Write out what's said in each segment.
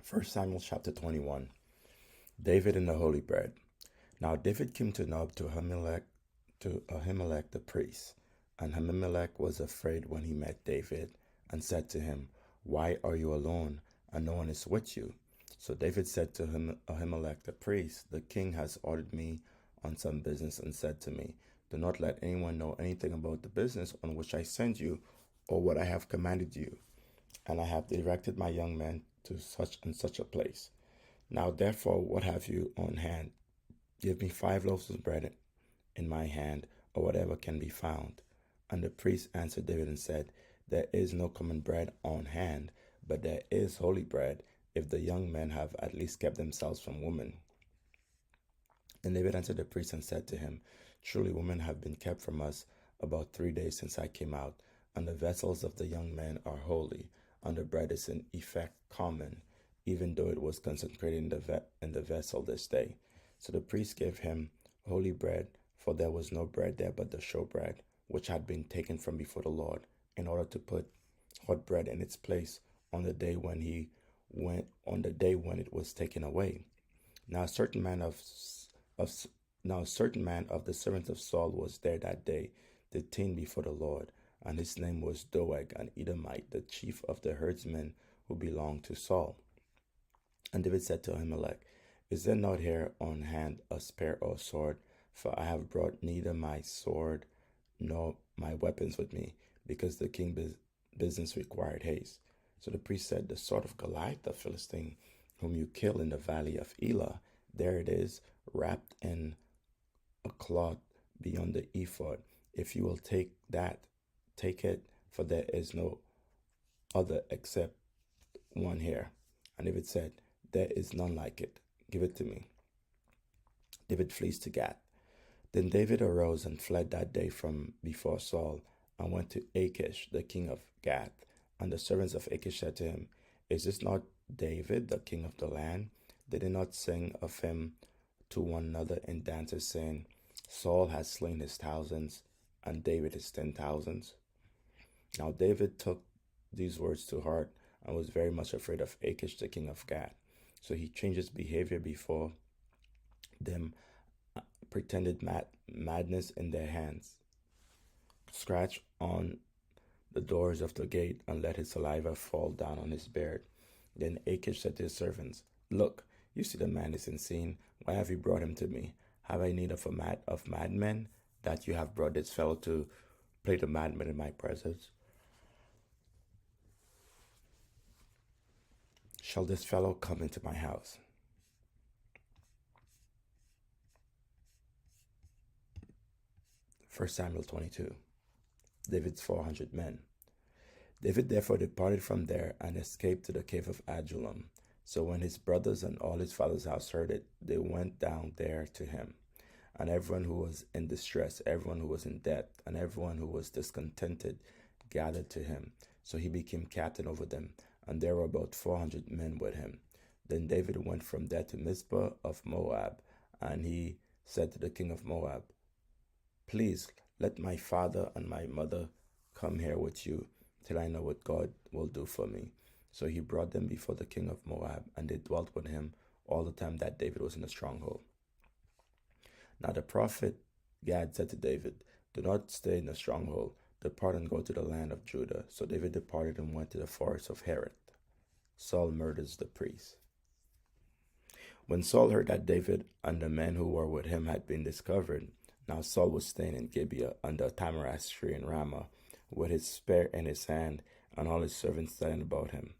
First Samuel chapter 21. David and the Holy Bread. Now David came to Nob to Ahimelech the priest. And Ahimelech was afraid when he met David, and said to him, Why are you alone, and no one is with you? So David said to Ahimelech the priest, The king has ordered me on some business, and said to me, Do not let anyone know anything about the business on which I send you, or what I have commanded you. And I have directed my young men to such and such a place. Now therefore, what have you on hand? Give me 5 loaves of bread in my hand, or whatever can be found. And the priest answered David and said, There is no common bread on hand, but there is holy bread, if the young men have at least kept themselves from women. And David answered the priest and said to him, Truly women have been kept from us about 3 days since I came out, and the vessels of the young men are holy, and the bread is in effect common, even though it was consecrated in the vessel this day. So the priest gave him holy bread, for there was no bread there but the showbread, which had been taken from before the Lord, in order to put hot bread in its place on the day when it was taken away. Now a certain man of the servants of Saul was there that day, detained before the Lord, and his name was Doeg, an Edomite, the chief of the herdsmen who belonged to Saul. And David said to Ahimelech, Is there not here on hand a spear or sword? For I have brought neither my sword nor my weapons with me, because the king's business required haste. So the priest said, The sword of Goliath, the Philistine, whom you killed in the valley of Elah, there it is, wrapped in a cloth beyond the ephod. If you will take it, for there is no other except one here. And David said, There is none like it. Give it to me. David flees to Gath. Then David arose and fled that day from before Saul, and went to Achish, the king of Gath. And the servants of Achish said to him, Is this not David, the king of the land? Did they not sing of him to one another in dances, saying, Saul has slain his thousands, and David his 10,000s? Now David took these words to heart, and was very much afraid of Achish, the king of Gath. So he changed his behavior before them, pretended madness in their hands, scratched on the doors of the gate, and let his saliva fall down on his beard. Then Achish said to his servants, Look, you see the man is insane. Why have you brought him to me? Have I need of madmen, that you have brought this fellow to play the madman in my presence? Shall this fellow come into my house? First Samuel 22. David's 400 men. David therefore departed from there and escaped to the cave of Adullam. So when his brothers and all his father's house heard it, they went down there to him. And everyone who was in distress, everyone who was in debt, and everyone who was discontented gathered to him. So he became captain over them, and there were about 400 men with him. Then David went from there to Mizpah of Moab, and he said to the king of Moab, Please let my father and my mother come here with you, till I know what God will do for me. So he brought them before the king of Moab, and they dwelt with him all the time that David was in the stronghold. Now the prophet Gad said to David, Do not stay in the stronghold. Depart and go to the land of Judah. So David departed and went to the forest of Hereth. Saul murders the priest. When Saul heard that David and the men who were with him had been discovered, now Saul was staying in Gibeah under a tamarisk tree in Ramah, with his spear in his hand, and all his servants standing about him.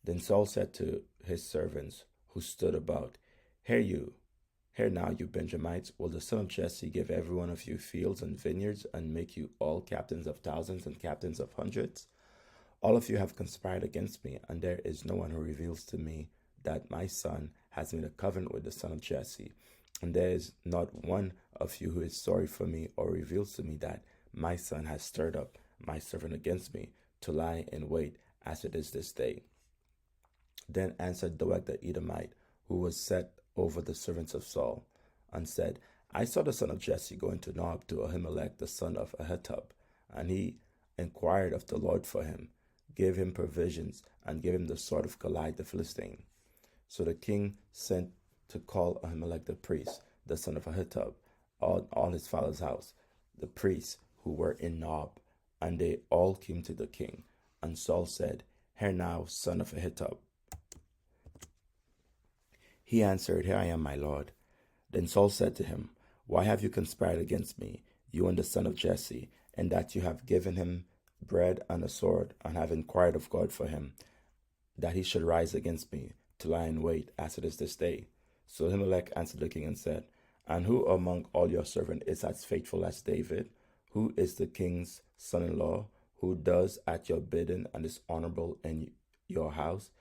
Then Saul said to his servants who stood about, Hear now, you Benjamites, will the son of Jesse give every one of you fields and vineyards, and make you all captains of thousands and captains of hundreds? All of you have conspired against me, and there is no one who reveals to me that my son has made a covenant with the son of Jesse. And there is not one of you who is sorry for me, or reveals to me that my son has stirred up my servant against me, to lie in wait as it is this day. Then answered Doeg the Edomite, who was set over the servants of Saul, and said, I saw the son of Jesse go into Nob to Ahimelech the son of Ahitub, and he inquired of the Lord for him. gave him provisions, and gave him the sword of Goliath the Philistine. So the king sent to call Ahimelech the priest, the son of Ahitub, all his father's house, the priests who were in Nob, and they all came to the king. And Saul said, Hear now, son of Ahitub. He answered, Here I am, my lord. Then Saul said to him, Why have you conspired against me, you and the son of Jesse, in that you have given him bread and a sword, and have inquired of God for him, that he should rise against me, to lie in wait, as it is this day? So Ahimelech answered the king and said, And who among all your servants is as faithful as David? Who is the king's son-in-law, who does at your bidding and is honorable in your house?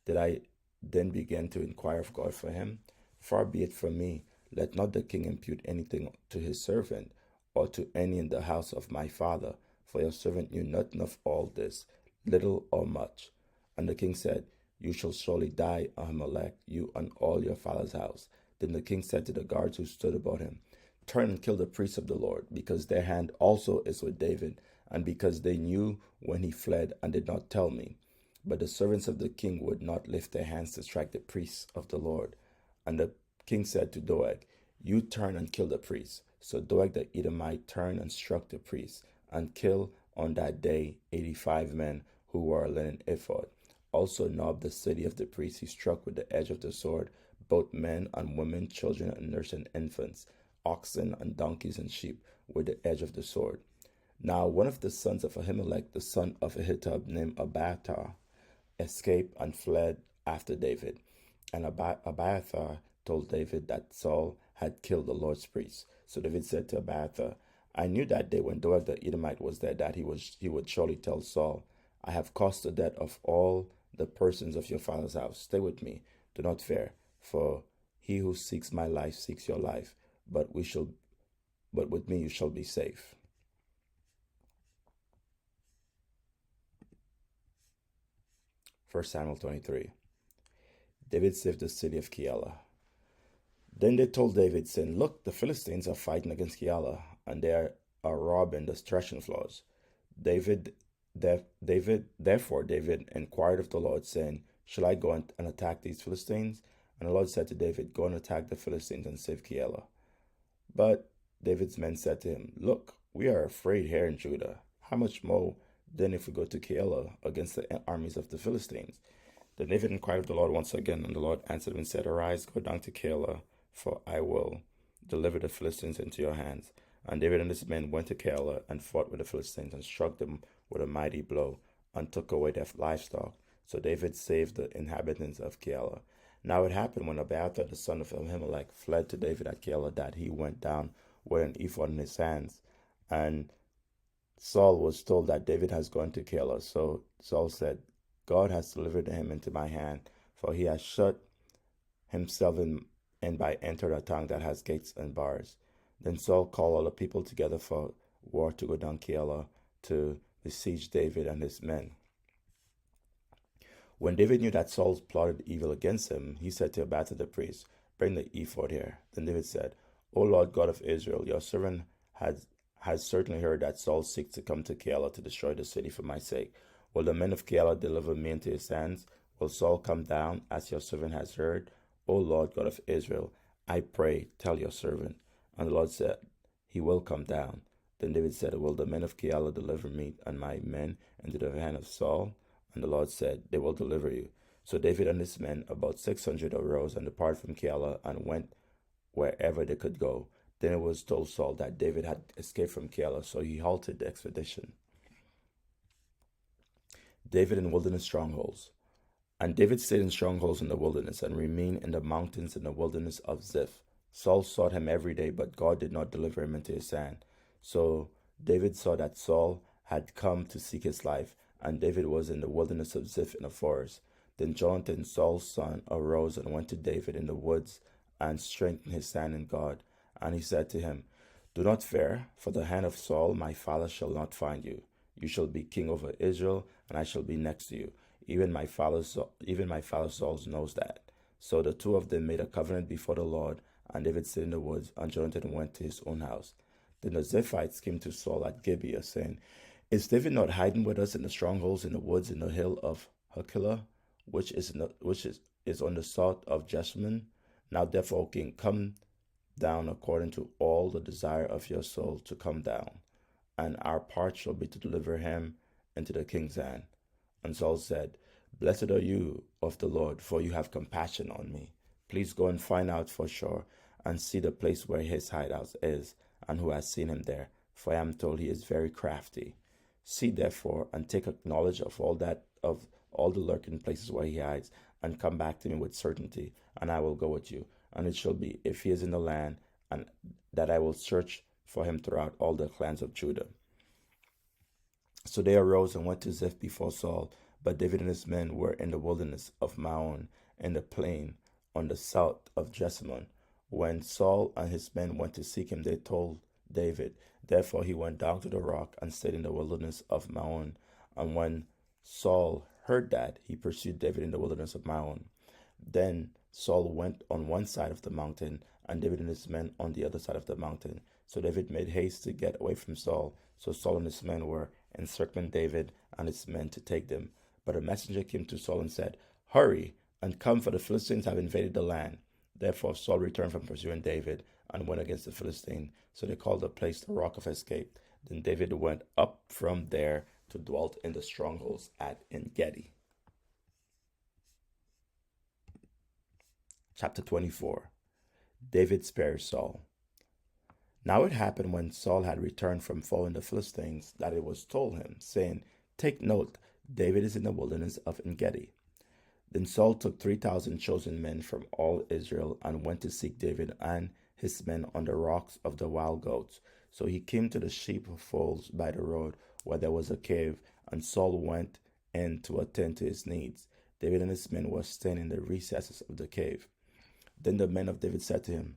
Did I then begin to inquire of God for him? Far be it from me, let not the king impute anything to his servant, or to any in the house of my father, for your servant knew nothing of all this, little or much. And the king said, You shall surely die, Ahimelech, you and all your father's house. Then the king said to the guards who stood about him, Turn and kill the priests of the Lord, because their hand also is with David, and because they knew when he fled and did not tell me. But the servants of the king would not lift their hands to strike the priests of the Lord. And the king said to Doeg, You turn and kill the priests. So Doeg the Edomite turned and struck the priests, and killed on that day 85 men who wore a linen ephod. Also Nob, the city of the priests, he struck with the edge of the sword, both men and women, children and nursing infants, oxen and donkeys and sheep, with the edge of the sword. Now one of the sons of Ahimelech, the son of Ahitub, named Abiathar, escaped and fled after David. And Abiathar told David that Saul had killed the Lord's priest. So David said to Abiathar, I knew that day when Doeg the Edomite was there that he would surely tell Saul, I have caused the death of all the persons of your father's house. Stay with me, do not fear, for he who seeks my life seeks your life, but with me you shall be safe. 1 Samuel 23. David saved the city of Keilah. Then they told David, saying, Look, the Philistines are fighting against Keilah, and they are robbing the threshing floors. Therefore David inquired of the Lord, saying, Shall I go and attack these Philistines? And the Lord said to David, Go and attack the Philistines and save Keilah. But David's men said to him, Look, we are afraid here in Judah. How much more then if we go to Keilah against the armies of the Philistines? Then David inquired of the Lord once again, and the Lord answered him and said, Arise, go down to Keilah, for I will deliver the Philistines into your hands. And David and his men went to Keilah and fought with the Philistines and struck them with a mighty blow and took away their livestock. So David saved the inhabitants of Keilah. Now it happened when Abiathar the son of Ahimelech fled to David at Keilah that he went down with an ephod in his hands. And Saul was told that David has gone to Keilah. So Saul said, God has delivered him into my hand, for he has shut himself in by entered a town that has gates and bars. Then Saul called all the people together for war to go down Keilah to besiege David and his men. When David knew that Saul plotted evil against him, he said to Abiathar the priest, Bring the ephod here. Then David said, O Lord God of Israel, your servant has certainly heard that Saul seeks to come to Keilah to destroy the city for my sake. Will the men of Keilah deliver me into his hands? Will Saul come down, as your servant has heard? O Lord God of Israel, I pray, tell your servant. And the Lord said, He will come down. Then David said, Will the men of Keilah deliver me and my men into the hand of Saul? And the Lord said, They will deliver you. So David and his men, about 600, arose and departed from Keilah and went wherever they could go. Then it was told Saul that David had escaped from Keilah, so he halted the expedition. David in wilderness strongholds. And David stayed in strongholds in the wilderness and remained in the mountains in the wilderness of Ziph. Saul sought him every day, but God did not deliver him into his hand. So David saw that Saul had come to seek his life, and David was in the wilderness of Ziph in a forest. Then Jonathan, Saul's son, arose and went to David in the woods and strengthened his stand in God. And he said to him, Do not fear, for the hand of Saul my father shall not find you. You shall be king over Israel, and I shall be next to you. Even my father Saul knows that. So the two of them made a covenant before the Lord, and David stayed in the woods, and Jonathan went to his own house. Then the Ziphites came to Saul at Gibeah, saying, Is David not hiding with us in the strongholds in the woods in the hill of Hakilah, which is on the south of Jeshimon? Now therefore, O king, come down according to all the desire of your soul to come down, and our part shall be to deliver him into the king's hand. And Saul said, Blessed are you of the Lord, for you have compassion on me. Please go and find out for sure, and see the place where his hideout is, and who has seen him there, for I am told he is very crafty. See therefore, and take knowledge of all the lurking places where he hides, and come back to me with certainty, and I will go with you. And it shall be, if he is in the land, and that I will search for him throughout all the clans of Judah. So they arose and went to Ziph before Saul, but David and his men were in the wilderness of Maon, in the plain on the south of Jeshimon. When Saul and his men went to seek him, they told David. Therefore he went down to the rock and stayed in the wilderness of Maon. And when Saul heard that, he pursued David in the wilderness of Maon. Then Saul went on one side of the mountain, and David and his men on the other side of the mountain. So David made haste to get away from Saul. So Saul and his men were encircling David and his men to take them. But a messenger came to Saul and said, Hurry, and come, for the Philistines have invaded the land. Therefore Saul returned from pursuing David, and went against the Philistine. So they called the place the Rock of Escape. Then David went up from there to dwell in the strongholds at En-gedi. Chapter 24. David spares Saul. Now it happened when Saul had returned from following the Philistines that it was told him, saying, Take note, David is in the wilderness of En-gedi. Then Saul took 3,000 chosen men from all Israel and went to seek David and his men on the rocks of the wild goats. So he came to the sheepfolds by the road where there was a cave, and Saul went in to attend to his needs. David and his men were staying in the recesses of the cave. Then the men of David said to him,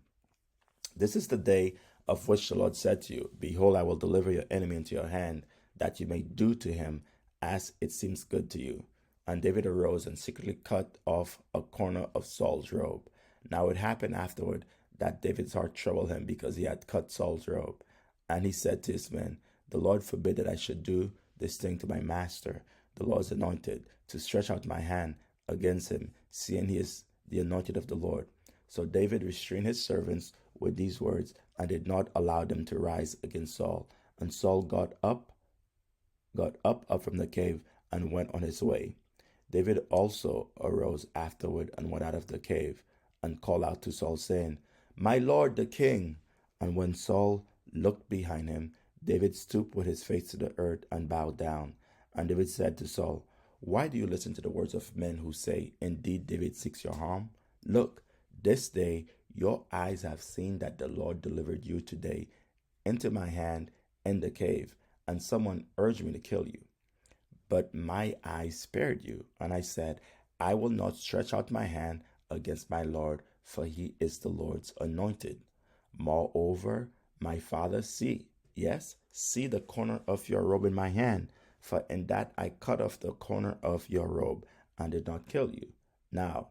This is the day of which the Lord said to you, Behold, I will deliver your enemy into your hand, that you may do to him as it seems good to you. And David arose and secretly cut off a corner of Saul's robe. Now it happened afterward that David's heart troubled him because he had cut Saul's robe. And he said to his men, The Lord forbid that I should do this thing to my master, the Lord's anointed, to stretch out my hand against him, seeing he is the anointed of the Lord. So David restrained his servants with these words, and did not allow them to rise against Saul. And Saul got up from the cave, and went on his way. David also arose afterward and went out of the cave, and called out to Saul, saying, My lord the king. And when Saul looked behind him, David stooped with his face to the earth and bowed down. And David said to Saul, Why do you listen to the words of men who say, Indeed, David seeks your harm? Look, this day your eyes have seen that the Lord delivered you today into my hand in the cave, and someone urged me to kill you. But my eyes spared you, and I said, I will not stretch out my hand against my Lord, for he is the Lord's anointed. Moreover, my father, see the corner of your robe in my hand, for in that I cut off the corner of your robe, and did not kill you. Now,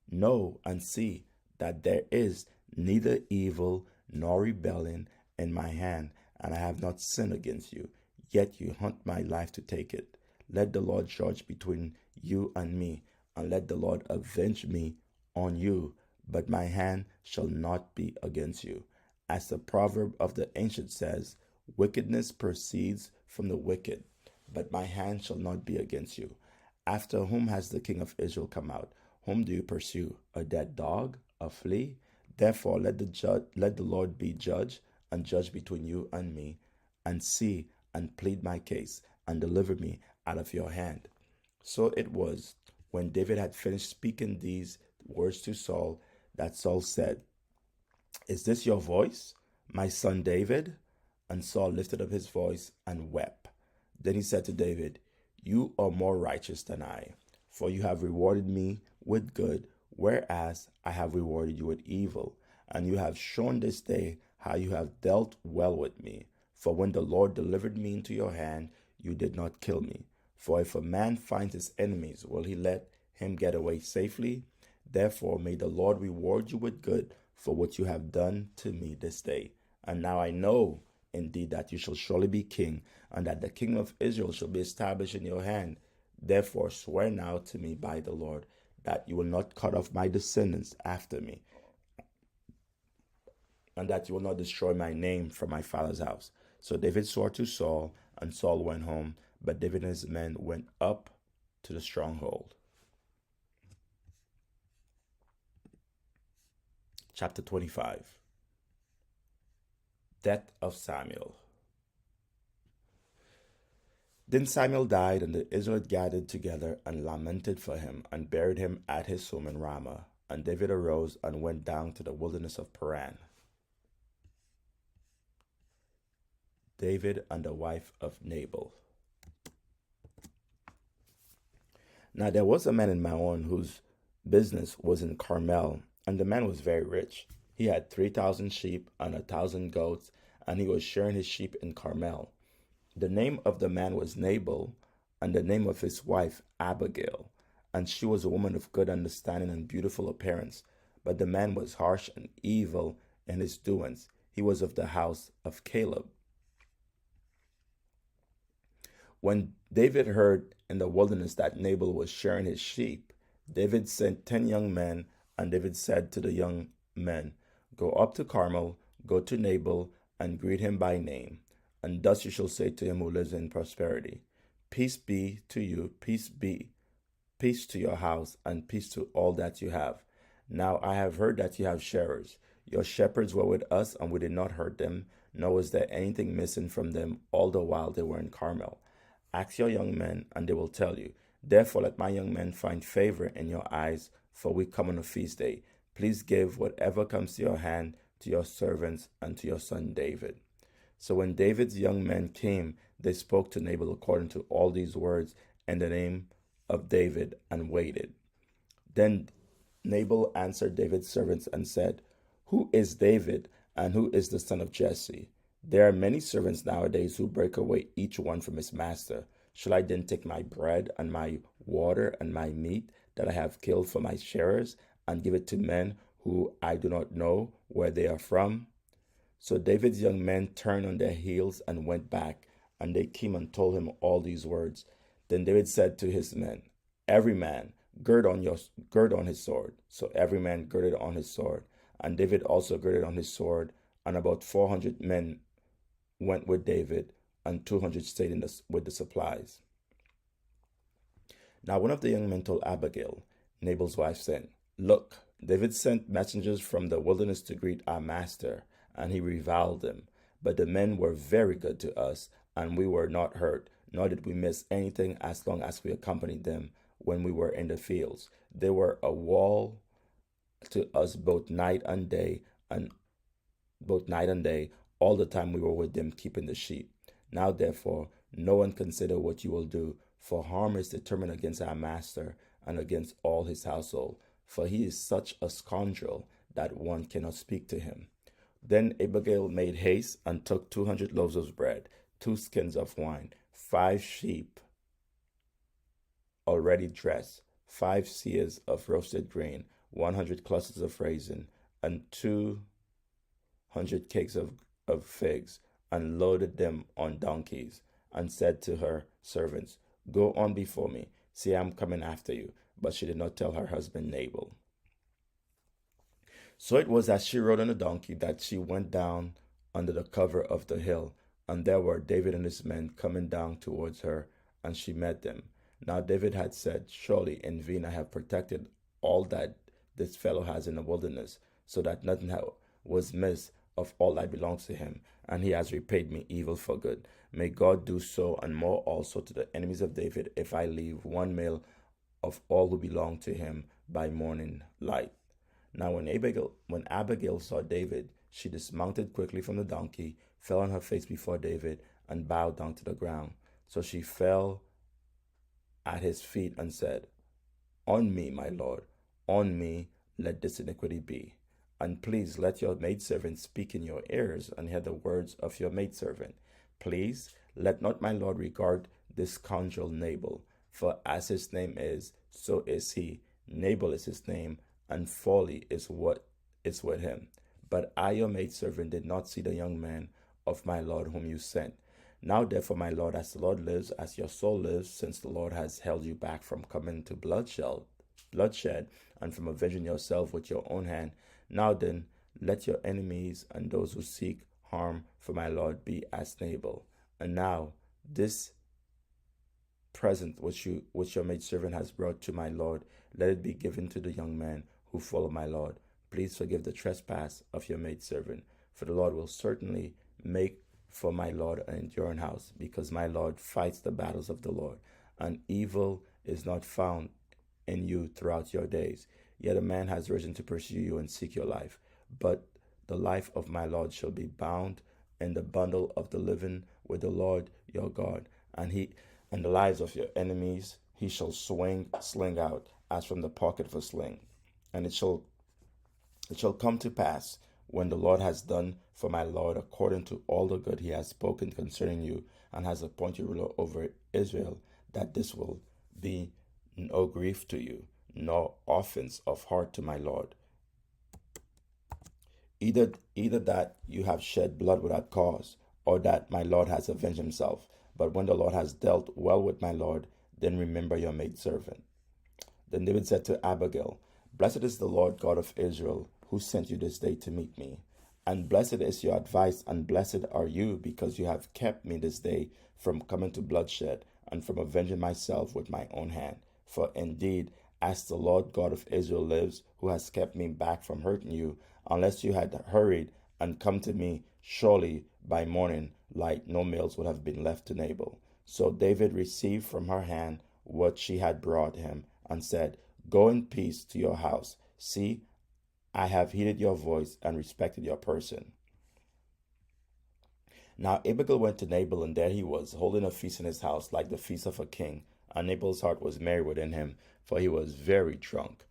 know and see that there is neither evil nor rebellion in my hand, and I have not sinned against you, yet you hunt my life to take it. Let the Lord judge between you and me, and let the Lord avenge me on you, but my hand shall not be against you. As the proverb of the ancient says, wickedness proceeds from the wicked, but my hand shall not be against you. After whom has the king of Israel come out? Whom do you pursue? A dead dog? A flea? Therefore let the Lord be judge, and judge between you and me, and see and plead my case, and deliver me out of your hand. So it was, when David had finished speaking these words to Saul, that Saul said, Is this your voice, my son David? And Saul lifted up his voice and wept. Then he said to David, You are more righteous than I, for you have rewarded me with good, whereas I have rewarded you with evil. And you have shown this day how you have dealt well with me. For when the Lord delivered me into your hand, you did not kill me. For if a man finds his enemies, will he let him get away safely? Therefore may the Lord reward you with good for what you have done to me this day. And now I know indeed that you shall surely be king, and that the kingdom of Israel shall be established in your hand. Therefore swear now to me by the Lord that you will not cut off my descendants after me, and that you will not destroy my name from my father's house. So David swore to Saul, and Saul went home, but David and his men went up to the stronghold. Chapter 25. Death of Samuel. Then Samuel died, and the Israelites gathered together and lamented for him, and buried him at his home in Ramah. And David arose and went down to the wilderness of Paran. David and the wife of Nabal. Now there was a man in Maon whose business was in Carmel, and the man was very rich. He had 3,000 sheep and 1,000 goats, and he was shearing his sheep in Carmel. The name of the man was Nabal, and the name of his wife Abigail, and she was a woman of good understanding and beautiful appearance. But the man was harsh and evil in his doings. He was of the house of Caleb. When David heard in the wilderness that Nabal was shearing his sheep, David sent 10 young men, and David said to the young men, "Go up to Carmel, go to Nabal, and greet him by name. And thus you shall say to him who lives in prosperity, Peace be to you, peace to your house, and peace to all that you have. Now I have heard that you have shearers. Your shepherds were with us, and we did not hurt them, nor was there anything missing from them all the while they were in Carmel. Ask your young men, and they will tell you. Therefore let my young men find favor in your eyes, for we come on a feast day. Please give whatever comes to your hand to your servants and to your son David." So when David's young men came, they spoke to Nabal according to all these words in the name of David, and waited. Then Nabal answered David's servants and said, "Who is David, and who is the son of Jesse? There are many servants nowadays who break away each one from his master. Shall I then take my bread and my water and my meat that I have killed for my sharers, and give it to men who I do not know where they are from?" So David's young men turned on their heels and went back, and they came and told him all these words. Then David said to his men, "Every man gird on his sword." So every man girded on his sword, and David also girded on his sword, and about 400 men went with David, and 200 stayed with the supplies. Now one of the young men told Abigail, Nabal's wife, saying, "Look, David sent messengers from the wilderness to greet our master, and he reviled them. But the men were very good to us, and we were not hurt, nor did we miss anything as long as we accompanied them when we were in the fields. They were a wall to us both night and day, all the time we were with them keeping the sheep. Now therefore, no one consider what you will do, for harm is determined against our master and against all his household, for he is such a scoundrel that one cannot speak to him." Then Abigail made haste and took 200 loaves of bread, 2 skins of wine, 5 sheep already dressed, 5 seahs of roasted grain, 100 clusters of raisin, and 200 cakes of figs, and loaded them on donkeys, and said to her servants, "Go on before me, see I am coming after you." But she did not tell her husband Nabal. So it was as she rode on a donkey that she went down under the cover of the hill, and there were David and his men coming down towards her, and she met them. Now David had said, "Surely in vain I have protected all that this fellow has in the wilderness, so that nothing was missed of all that belongs to him, and he has repaid me evil for good. May God do so and more also to the enemies of David, if I leave one male of all who belong to him by morning light." Now when Abigail saw David, she dismounted quickly from the donkey, fell on her face before David, and bowed down to the ground. So she fell at his feet and said, "On me, my lord, on me let this iniquity be. And please let your maidservant speak in your ears, and hear the words of your maidservant. Please let not my lord regard this scoundrel Nabal, for as his name is, so is he. Nabal is his name, and folly is what is with him. But I, your maidservant, did not see the young man of my Lord whom you sent. Now therefore, my Lord, as the Lord lives, as your soul lives, since the Lord has held you back from coming to bloodshed, and from avenging yourself with your own hand, now then, let your enemies and those who seek harm for my Lord be as Nabal. And now this present which your maidservant has brought to my Lord, let it be given to the young men who follow my Lord. Please forgive the trespass of your maidservant, for the Lord will certainly make for my Lord an enduring house, because my Lord fights the battles of the Lord, and evil is not found in you throughout your days. Yet a man has risen to pursue you and seek your life, but the life of my Lord shall be bound in the bundle of the living with the Lord your God, and the lives of your enemies he shall sling out as from the pocket of a sling. And it shall come to pass, when the Lord has done for my Lord according to all the good he has spoken concerning you, and has appointed ruler over Israel, that this will be no grief to you, nor offense of heart to my Lord. Either that you have shed blood without cause, or that my Lord has avenged himself. But when the Lord has dealt well with my Lord, then remember your maidservant. Then David said to Abigail, Blessed is the Lord God of Israel, who sent you this day to meet me. And blessed is your advice, and blessed are you, because you have kept me this day from coming to bloodshed, and from avenging myself with my own hand. For indeed, as the Lord God of Israel lives, who has kept me back from hurting you, unless you had hurried and come to me, surely by morning light no males would have been left to Nabal. So David received from her hand what she had brought him, and said, Go in peace to your house. See, I have heeded your voice and respected your person. Now Abigail went to Nabal, and there he was, holding a feast in his house, like the feast of a king. And Nabal's heart was merry within him, for he was very drunk.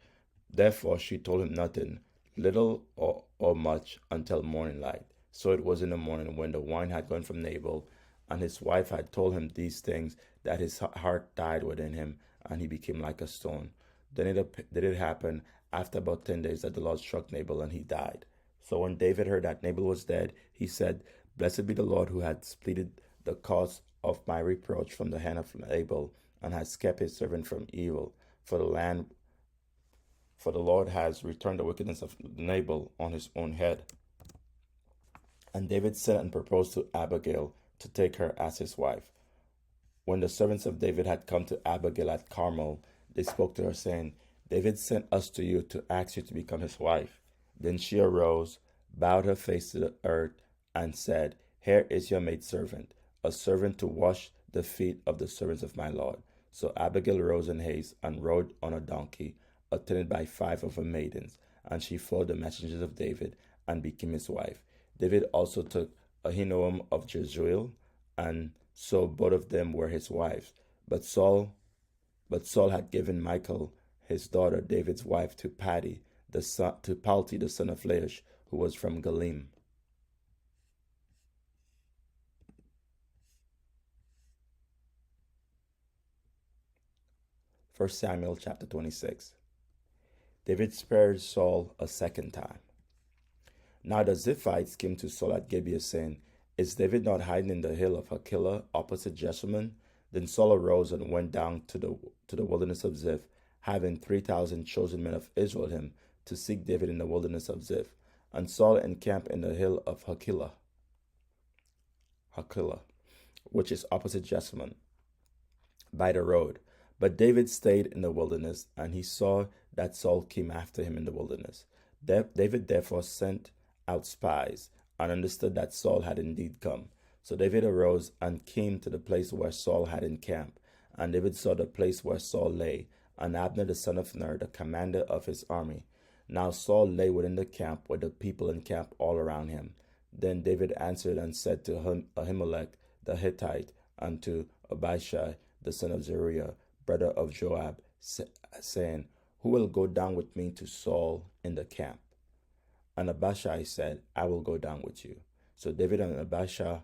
Therefore she told him nothing, little or much, until morning light. So it was in the morning, when the wine had gone from Nabal, and his wife had told him these things, that his heart died within him, and he became like a stone. Then it happen after about 10 days that the Lord struck Nabal, and he died. So when David heard that Nabal was dead, he said, Blessed be the Lord, who had pleaded the cause of my reproach from the hand of Nabal, and has kept his servant from evil. For the Lord has returned the wickedness of Nabal on his own head. And David sent and proposed to Abigail to take her as his wife. When the servants of David had come to Abigail at Carmel, they spoke to her, saying, David sent us to you to ask you to become his wife. Then she arose, bowed her face to the earth, and said, Here is your maidservant, a servant to wash the feet of the servants of my Lord. So Abigail rose in haste, and rode on a donkey, attended by 5 of her maidens, and she followed the messengers of David, and became his wife. David also took Ahinoam of Jezreel, and so both of them were his wives. But Saul had given Michal, his daughter, David's wife, to Palti, the son of Laish, who was from Galim. 1 Samuel chapter 26. David spared Saul a second time. Now the Ziphites came to Saul at Gibeah, saying, Is David not hiding in the hill of Hachilah, opposite Jessamine? Then Saul arose and went down to the wilderness of Ziph, having 3,000 chosen men of Israel with him, to seek David in the wilderness of Ziph. And Saul encamped in the hill of Hachilah, which is opposite Jessamine, by the road. But David stayed in the wilderness, and he saw that Saul came after him in the wilderness. David therefore sent out spies, and understood that Saul had indeed come. So David arose and came to the place where Saul had encamped. And David saw the place where Saul lay, and Abner the son of Ner, the commander of his army. Now Saul lay within the camp, where the people encamped all around him. Then David answered and said to Ahimelech the Hittite, and to Abishai the son of Zeruiah, brother of Joab, saying, Who will go down with me to Saul in the camp? And Abishai said, I will go down with you. So David and Abishai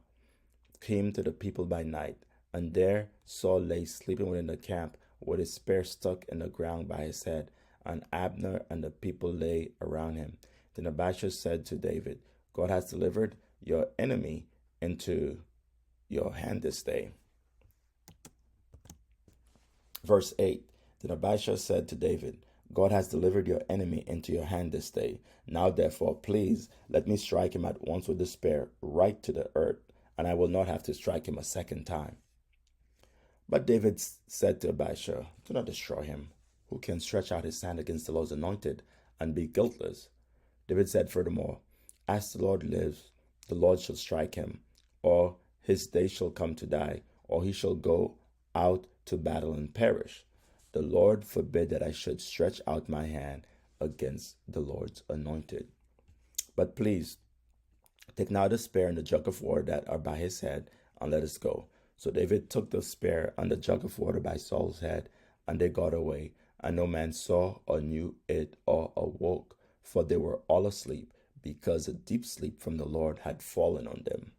came to the people by night, and there Saul lay sleeping within the camp, with his spear stuck in the ground by his head, and Abner and the people lay around him. Then Abishai said to David, God has delivered your enemy into your hand this day. Verse 8. Then Abishai said to David, God has delivered your enemy into your hand this day. Now therefore, please let me strike him at once with the spear right to the earth, and I will not have to strike him a second time. But David said to Abishai, do not destroy him. Who can stretch out his hand against the Lord's anointed and be guiltless? David said furthermore, as the Lord lives, the Lord shall strike him, or his day shall come to die, or he shall go out to battle and perish. The Lord forbid that I should stretch out my hand against the Lord's anointed. But please, take now the spear and the jug of water that are by his head, and let us go. So David took the spear and the jug of water by Saul's head, and they got away. And no man saw or knew it or awoke, for they were all asleep, because a deep sleep from the Lord had fallen on them.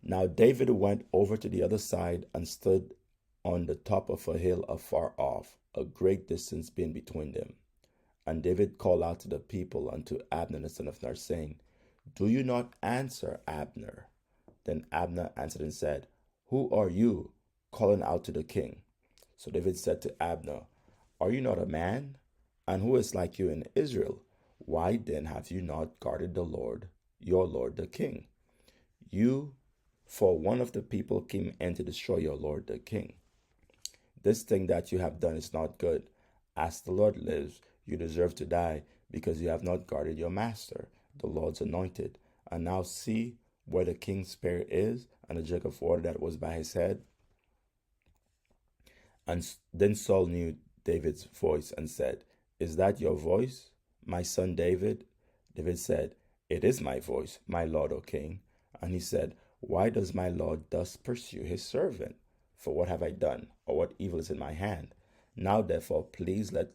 Now David went over to the other side and stood on the top of a hill afar off, a great distance being between them. And David called out to the people and to Abner the son of Ner, saying, do you not answer, Abner? Then Abner answered and said, who are you calling out to the king? So David said to Abner, are you not a man? And who is like you in Israel? Why then have you not guarded the Lord, your Lord the king? For one of the people came in to destroy your Lord the king. This thing that you have done is not good. As the Lord lives, you deserve to die, because you have not guarded your master, the Lord's anointed. And now see where the king's spear is, and the jug of water that was by his head. And then Saul knew David's voice and said, is that your voice, my son David? David said, it is my voice, my lord, O king. And he said, why does my lord thus pursue his servant? For what have I done, or what evil is in my hand? Now therefore, please let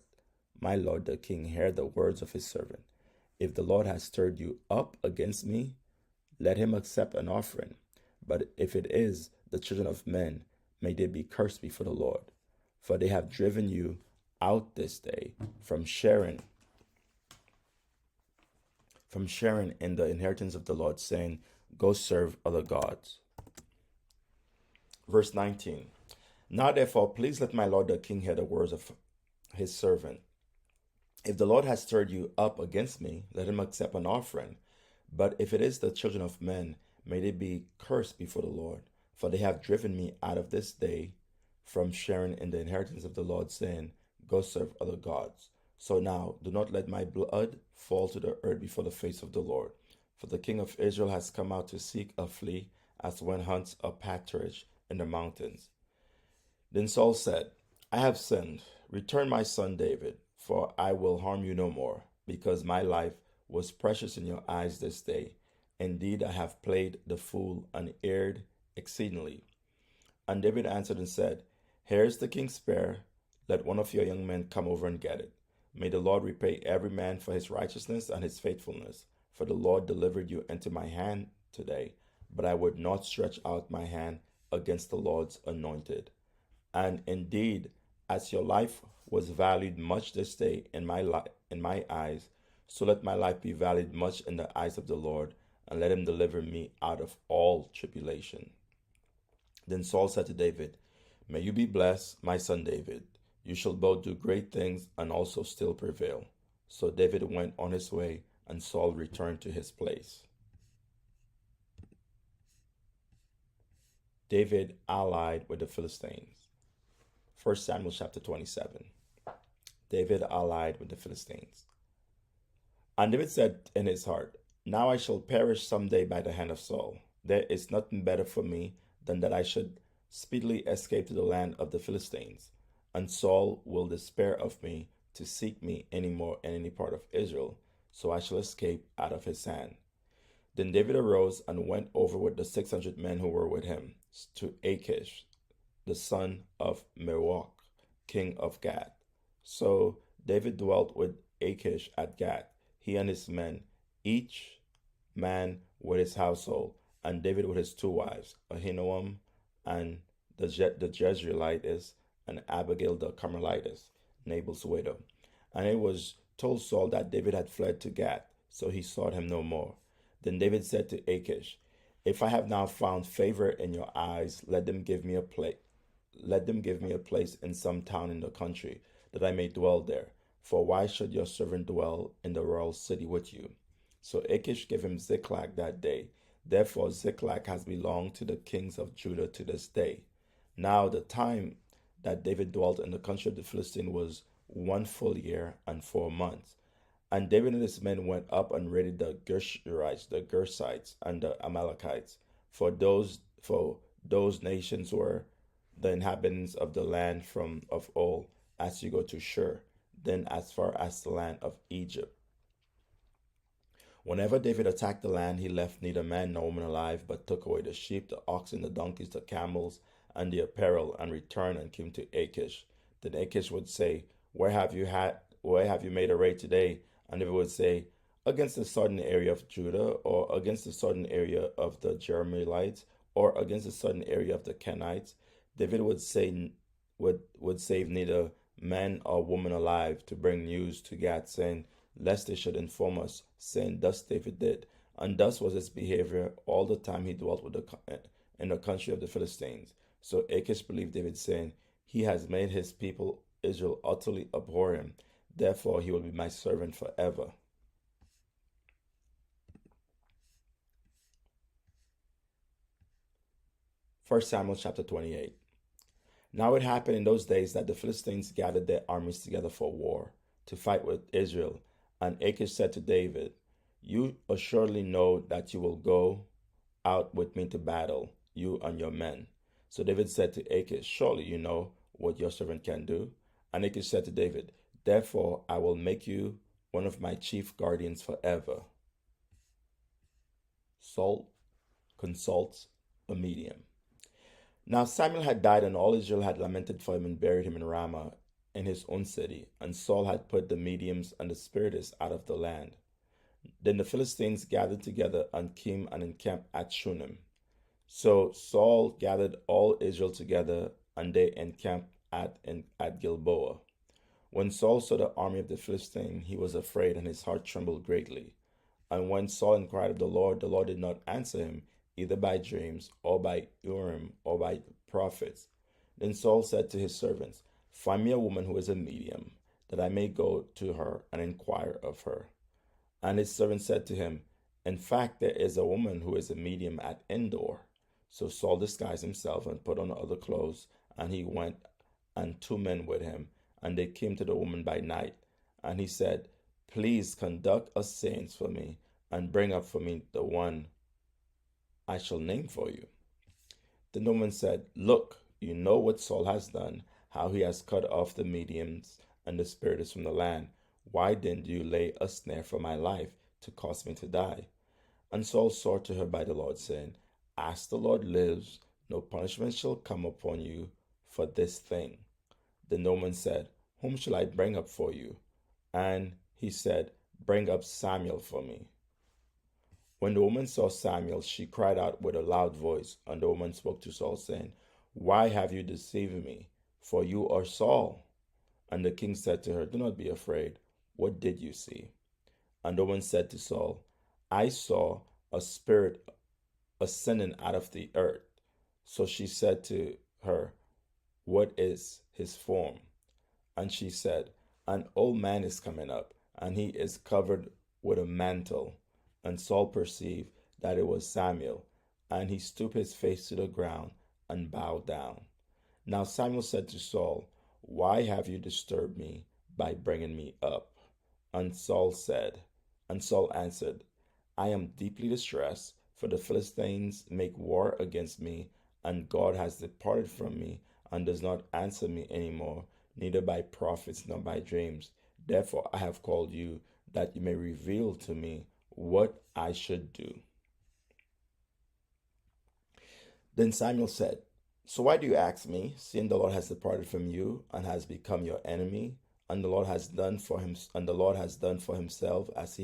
my lord the king hear the words of his servant. If the Lord has stirred you up against me, let him accept an offering. But if it is the children of men, may they be cursed before the Lord. For they have driven you out this day from sharing in the inheritance of the Lord, saying, go serve other gods. Verse 19. Now therefore, please let my lord the king hear the words of his servant. If the Lord has stirred you up against me, let him accept an offering. But if it is the children of men, may they be cursed before the Lord. For they have driven me out of this day from sharing in the inheritance of the Lord, saying, go serve other gods. So now, do not let my blood fall to the earth before the face of the Lord. For the king of Israel has come out to seek a flea, as one hunts a partridge in the mountains. Then Saul said, I have sinned. Return my son David, for I will harm you no more, because my life was precious in your eyes this day. Indeed, I have played the fool and erred exceedingly. And David answered and said, here is the king's spear. Let one of your young men come over and get it. May the Lord repay every man for his righteousness and his faithfulness. For the Lord delivered you into my hand today, but I would not stretch out my hand against the Lord's anointed. And indeed, as your life was valued much this day in my eyes, so let my life be valued much in the eyes of the Lord, and let him deliver me out of all tribulation. Then Saul said to David, may you be blessed, my son David. You shall both do great things and also still prevail. So David went on his way, and Saul returned to his place. David allied with the Philistines. 1 Samuel chapter 27. David allied with the Philistines. And David said in his heart, now I shall perish someday by the hand of Saul. There is nothing better for me than that I should speedily escape to the land of the Philistines. And Saul will despair of me to seek me any more in any part of Israel, so I shall escape out of his hand. Then David arose and went over with the 600 men who were with him to Achish, the son of Meroch, king of Gath. So David dwelt with Achish at Gath, he and his men, each man with his household, and David with his two wives, Ahinoam and the Jezreelitess, and Abigail the Carmelitess, Nabal's widow. And it was told Saul that David had fled to Gath, so he sought him no more. Then David said to Achish, If I have now found favor in your eyes, let them give me a place. Let them give me a place in some town in the country, that I may dwell there. For why should your servant dwell in the royal city with you? So Achish gave him Ziklag that day. Therefore Ziklag has belonged to the kings of Judah to this day. Now the time that David dwelt in the country of the Philistines was 1 full year and 4 months. And David and his men went up and raided the Geshurites, the Gersites, and the Amalekites, for those nations were the inhabitants of the land from of old, as you go to Shur, then as far as the land of Egypt. Whenever David attacked the land, he left neither man nor woman alive, but took away the sheep, the oxen, the donkeys, the camels, and the apparel, and returned and came to Achish. Then Achish would say, where have you made a raid today? And David would say, against the southern area of Judah, or against the southern area of the Jerahmeelites, or against the southern area of the Kenites. David would save neither man or woman alive to bring news to Gad, saying, lest they should inform us, saying, thus David did. And thus was his behavior all the time he dwelt in the country of the Philistines. So Achish believed David, saying, he has made his people Israel utterly abhor him. Therefore he will be my servant forever. First Samuel chapter 28. Now it happened in those days that the Philistines gathered their armies together for war, to fight with Israel. And Achish said to David, you assuredly know that you will go out with me to battle, you and your men. So David said to Achish, surely you know what your servant can do. And Achish said to David, therefore I will make you one of my chief guardians forever. Saul consults a medium. Now Samuel had died, and all Israel had lamented for him and buried him in Ramah, in his own city. And Saul had put the mediums and the spiritists out of the land. Then the Philistines gathered together and came and encamped at Shunem. So Saul gathered all Israel together, and they encamped at Gilboa. When Saul saw the army of the Philistines, he was afraid, and his heart trembled greatly. And when Saul inquired of the Lord did not answer him, either by dreams, or by Urim, or by prophets. Then Saul said to his servants, find me a woman who is a medium, that I may go to her and inquire of her. And his servant said to him, in fact, there is a woman who is a medium at Endor. So Saul disguised himself and put on other clothes, and he went, and 2 men with him, and they came to the woman by night. And he said, please conduct a seance for me, and bring up for me the one I shall name for you. The woman said, look, you know what Saul has done, how he has cut off the mediums and the spiritists from the land. Why then do you lay a snare for my life, to cause me to die? And Saul swore to her by the Lord, saying, as the Lord lives, no punishment shall come upon you for this thing. The woman said, whom shall I bring up for you? And he said, bring up Samuel for me. When the woman saw Samuel, she cried out with a loud voice. And the woman spoke to Saul, saying, why have you deceived me? For you are Saul. And the king said to her, do not be afraid. What did you see? And the woman said to Saul, I saw a spirit ascending out of the earth. So she said to her, what is his form? And she said, an old man is coming up, and he is covered with a mantle. And Saul perceived that it was Samuel, and he stooped his face to the ground and bowed down. Now Samuel said to Saul, why have you disturbed me by bringing me up? And Saul answered, I am deeply distressed, for the Philistines make war against me, and God has departed from me, and does not answer me any more, neither by prophets nor by dreams. Therefore I have called you, that you may reveal to me what I should do. Then Samuel said, so why do you ask me, seeing the Lord has departed from you and has become your enemy, and the Lord has done for himself as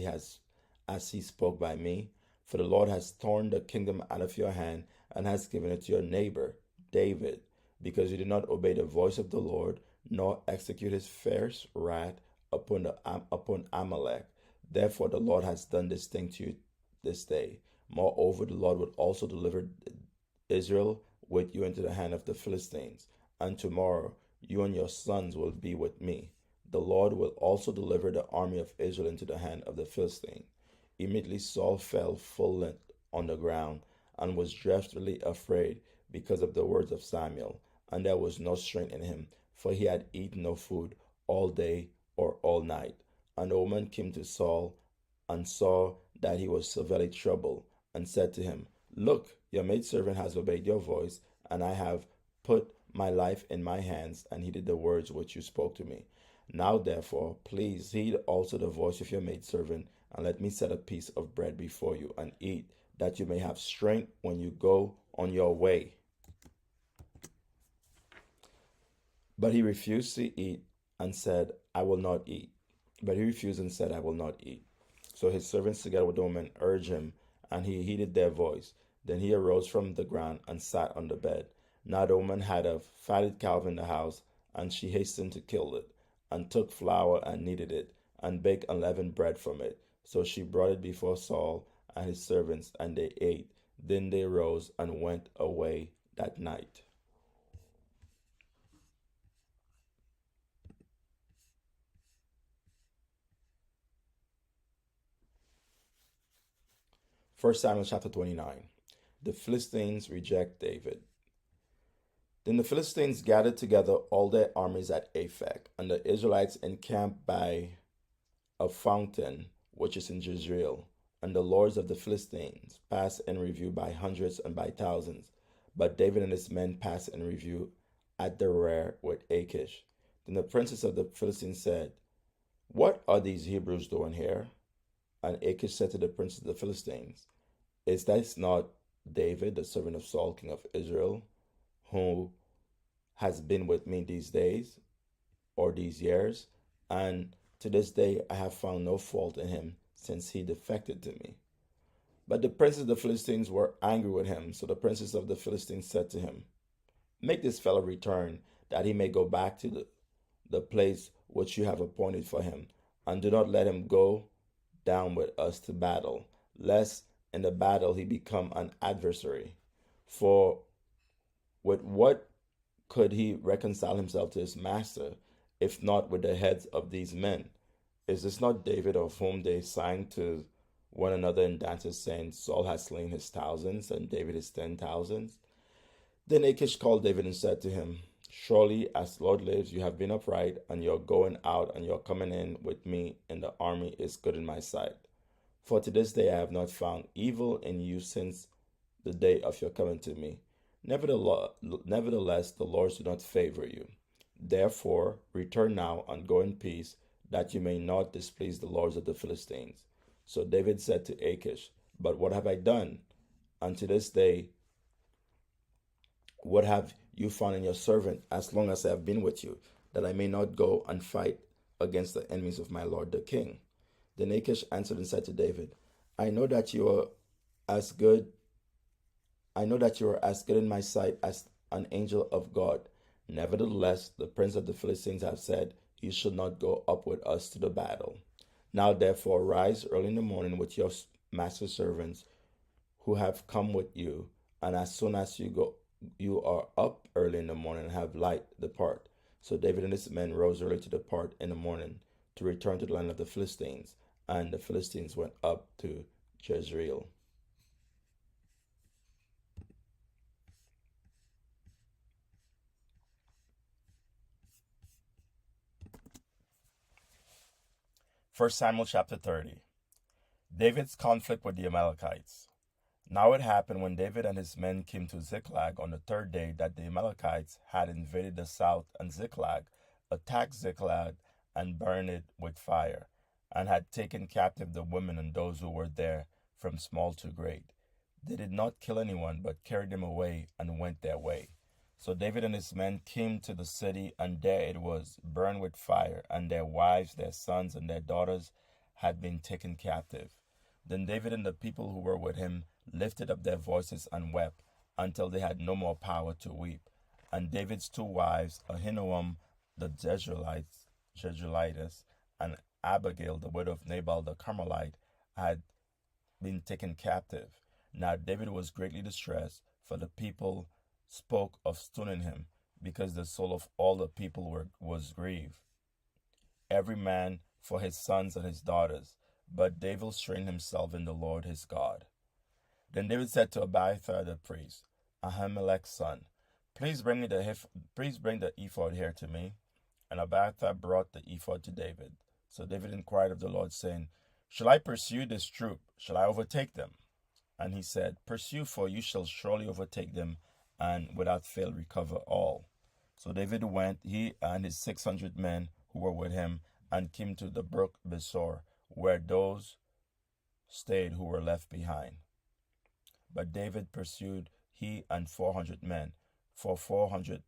he spoke by me? For the Lord has torn the kingdom out of your hand and has given it to your neighbor David, because you did not obey the voice of the Lord, nor execute his fierce wrath upon Amalek. Therefore the Lord has done this thing to you this day. Moreover, the Lord will also deliver Israel with you into the hand of the Philistines, and tomorrow you and your sons will be with me. The Lord will also deliver the army of Israel into the hand of the Philistines. Immediately Saul fell full length on the ground and was dreadfully afraid because of the words of Samuel, and there was no strength in him, for he had eaten no food all day or all night. And a woman came to Saul and saw that he was severely troubled, and said to him, Look, your maidservant has obeyed your voice, and I have put my life in my hands and heeded the words which you spoke to me. Now, therefore, please heed also the voice of your maidservant, and let me set a piece of bread before you, and eat, that you may have strength when you go on your way. But he refused to eat and said, I will not eat. But he refused and said, I will not eat. So his servants together with the woman urged him, and he heeded their voice. Then he arose from the ground and sat on the bed. Now the woman had a fatted calf in the house, and she hastened to kill it, and took flour and kneaded it, and baked unleavened bread from it. So she brought it before Saul and his servants, and they ate. Then they rose and went away that night. First Samuel chapter 29. The Philistines reject David. Then the Philistines gathered together all their armies at Aphek, and the Israelites encamped by a fountain which is in Jezreel. And the lords of the Philistines passed in review by hundreds and by thousands. But David and his men passed in review at the rear with Achish. Then the princes of the Philistines said, What are these Hebrews doing here? And Achish said to the princes of the Philistines, Is that not David, the servant of Saul, king of Israel, who has been with me these days or these years? And to this day I have found no fault in him since he defected to me. But the princes of the Philistines were angry with him. So the princes of the Philistines said to him, Make this fellow return, that he may go back to the place which you have appointed for him, and do not let him go down with us to battle, lest in the battle he become an adversary. For with what could he reconcile himself to his master, if not with the heads of these men? Is this not David, of whom they sang to one another in dances, saying, Saul has slain his thousands, and David his 10,000s? Then Achish called David and said to him, Surely, as the Lord lives, you have been upright, and your going out and your coming in with me in the army is good in my sight. For to this day I have not found evil in you since the day of your coming to me. Nevertheless, the Lord do not favor you. Therefore, return now and go in peace, that you may not displease the lords of the Philistines. So David said to Achish, But what have I done? Unto this day, what have you found in your servant, as long as I have been with you, that I may not go and fight against the enemies of my lord the king? Then Achish answered and said to David, I know that you are as good in my sight as an angel of God. Nevertheless, the prince of the Philistines have said, You should not go up with us to the battle. Now therefore rise early in the morning with your master's servants who have come with you, and as soon as you are up early in the morning and have light, depart. So David and his men rose early to depart in the morning, to return to the land of the Philistines. And the Philistines went up to Jezreel. First Samuel chapter 30. David's conflict with the Amalekites. Now it happened when David and his men came to Ziklag on the third day that the Amalekites had invaded the south, and Ziklag attacked Ziklag and burned it with fire, and had taken captive the women and those who were there, from small to great. They did not kill anyone, but carried them away and went their way. So David and his men came to the city, and there it was, burned with fire, and their wives, their sons, and their daughters had been taken captive. Then David and the people who were with him lifted up their voices and wept, until they had no more power to weep. And David's two wives, Ahinoam the Jezreelitess, and Abigail the widow of Nabal the Carmelite, had been taken captive. Now David was greatly distressed, for the people spoke of stoning him, because the soul of all the people was grieved, every man for his sons and his daughters. But David strengthened himself in the Lord his God. Then David said to Abiathar the priest, Ahimelech's son, please bring the ephod here to me. And Abiathar brought the ephod to David. So David inquired of the Lord, saying, Shall I pursue this troop? Shall I overtake them? And he said, Pursue, for you shall surely overtake them, and without fail recover all. So David went, he and his 600 men who were with him, and came to the brook Besor, where those stayed who were left behind. But David pursued, he and 400 men, for 200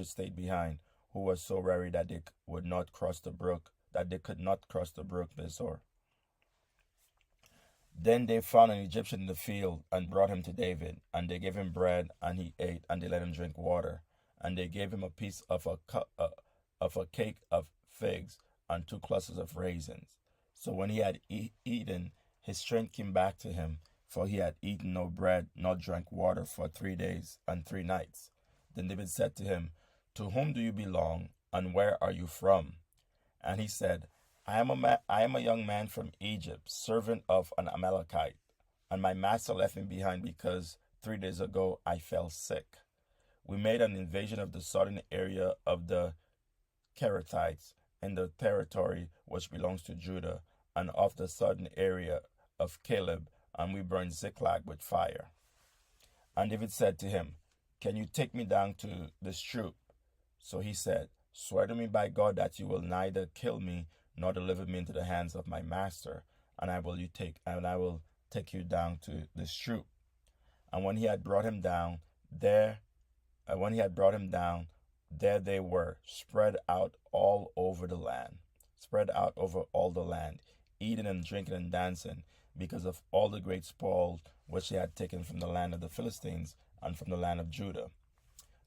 stayed behind, who were so weary that they could not cross the brook Besor. Then they found an Egyptian in the field and brought him to David, and they gave him bread, and he ate, and they let him drink water, and they gave him a piece of a cake of figs and 2 clusters of raisins. So when he had eaten, his strength came back to him, for he had eaten no bread nor drank water for 3 days and 3 nights. Then David said to him, To whom do you belong, and where are you from? And he said, I am a young man from Egypt, servant of an Amalekite, and my master left me behind because 3 days ago I fell sick. We made an invasion of the southern area of the Kerethites in the territory which belongs to Judah, and of the southern area of Caleb, and we burned Ziklag with fire. And David said to him, Can you take me down to this troop? So he said, Swear to me by God that you will neither kill me nor deliver me into the hands of my master, and I will take you down to this troop. And when he had brought him down, there they were, spread out over all the land, eating and drinking and dancing, because of all the great spoil which they had taken from the land of the Philistines and from the land of Judah.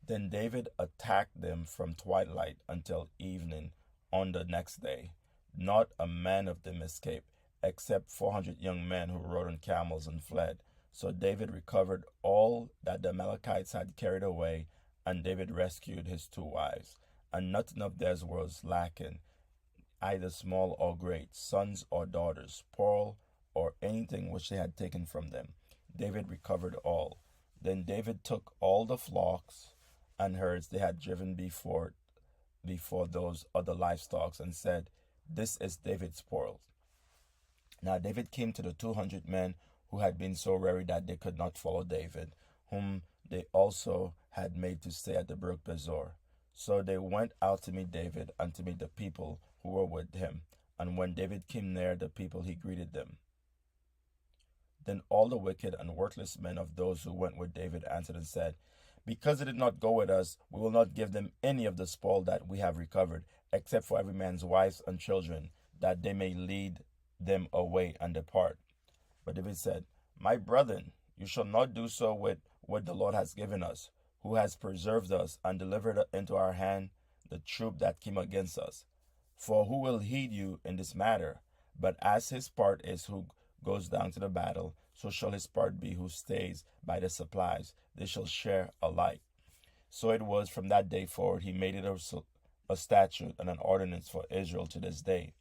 Then David attacked them from twilight until evening on the next day. Not a man of them escaped, except 400 young men who rode on camels and fled. So David recovered all that the Amalekites had carried away, and David rescued his 2 wives, and nothing of theirs was lacking, either small or great, sons or daughters, spoil or anything which they had taken from them. David recovered all. Then David took all the flocks and herds they had driven before those other livestock, and said, This is David's spoil. Now David came to the 200 men who had been so weary that they could not follow David, whom they also had made to stay at the brook Besor. So they went out to meet David and to meet the people who were with him. And when David came near the people, he greeted them. Then all the wicked and worthless men of those who went with David answered and said, Because they did not go with us, we will not give them any of the spoil that we have recovered, except for every man's wives and children, that they may lead them away and depart. But David said, My brethren, you shall not do so with what the Lord has given us, who has preserved us and delivered into our hand the troop that came against us. For who will heed you in this matter? But as his part is who goes down to the battle, so shall his part be who stays by the supplies. They shall share alike. So it was from that day forward he made it a statute and an ordinance for Israel to this day.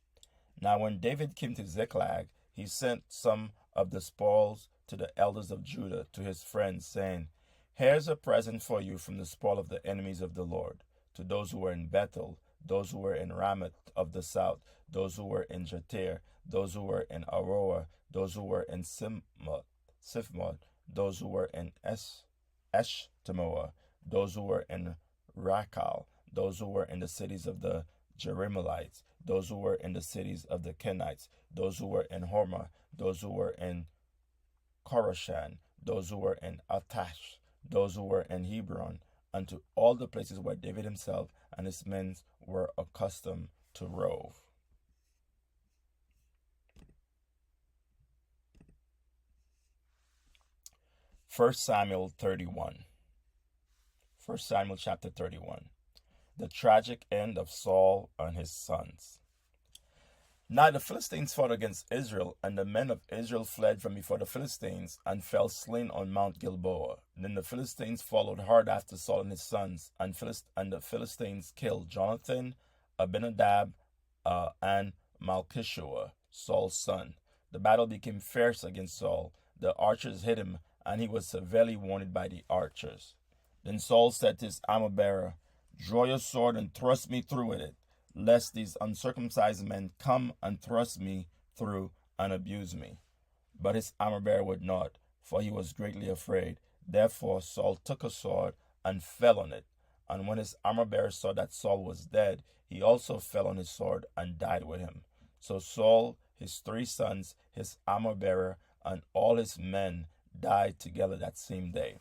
Now when David came to Ziklag, he sent some of the spoils to the elders of Judah, to his friends, saying, Here's a present for you from the spoil of the enemies of the Lord, to those who were in Bethel, those who were in Ramoth of the south, those who were in Jatir, those who were in Aroah, those who were in Sifmod, those who were in Eshtemoa, those who were in Rakal, those who were in the cities of the Jerahmeelites, those who were in the cities of the Kenites, those who were in Hormah, those who were in Korashan, those who were in Atash, those who were in Hebron, and to all the places where David himself and his men were accustomed to rove. 1 Samuel 31. 1 Samuel chapter 31. The tragic end of Saul and his sons. Now the Philistines fought against Israel, and the men of Israel fled from before the Philistines, and fell slain on Mount Gilboa. Then the Philistines followed hard after Saul and his sons, and the Philistines killed Jonathan, Abinadab, and Malchishua, Saul's son. The battle became fierce against Saul. The archers hit him, and he was severely wounded by the archers. Then Saul said to his armor-bearer, "Draw your sword and thrust me through with it, lest these uncircumcised men come and thrust me through and abuse me." But his armor-bearer would not, for he was greatly afraid. Therefore Saul took a sword and fell on it. And when his armor-bearer saw that Saul was dead, he also fell on his sword and died with him. So Saul, his 3 sons, his armor-bearer, and all his men died together that same day.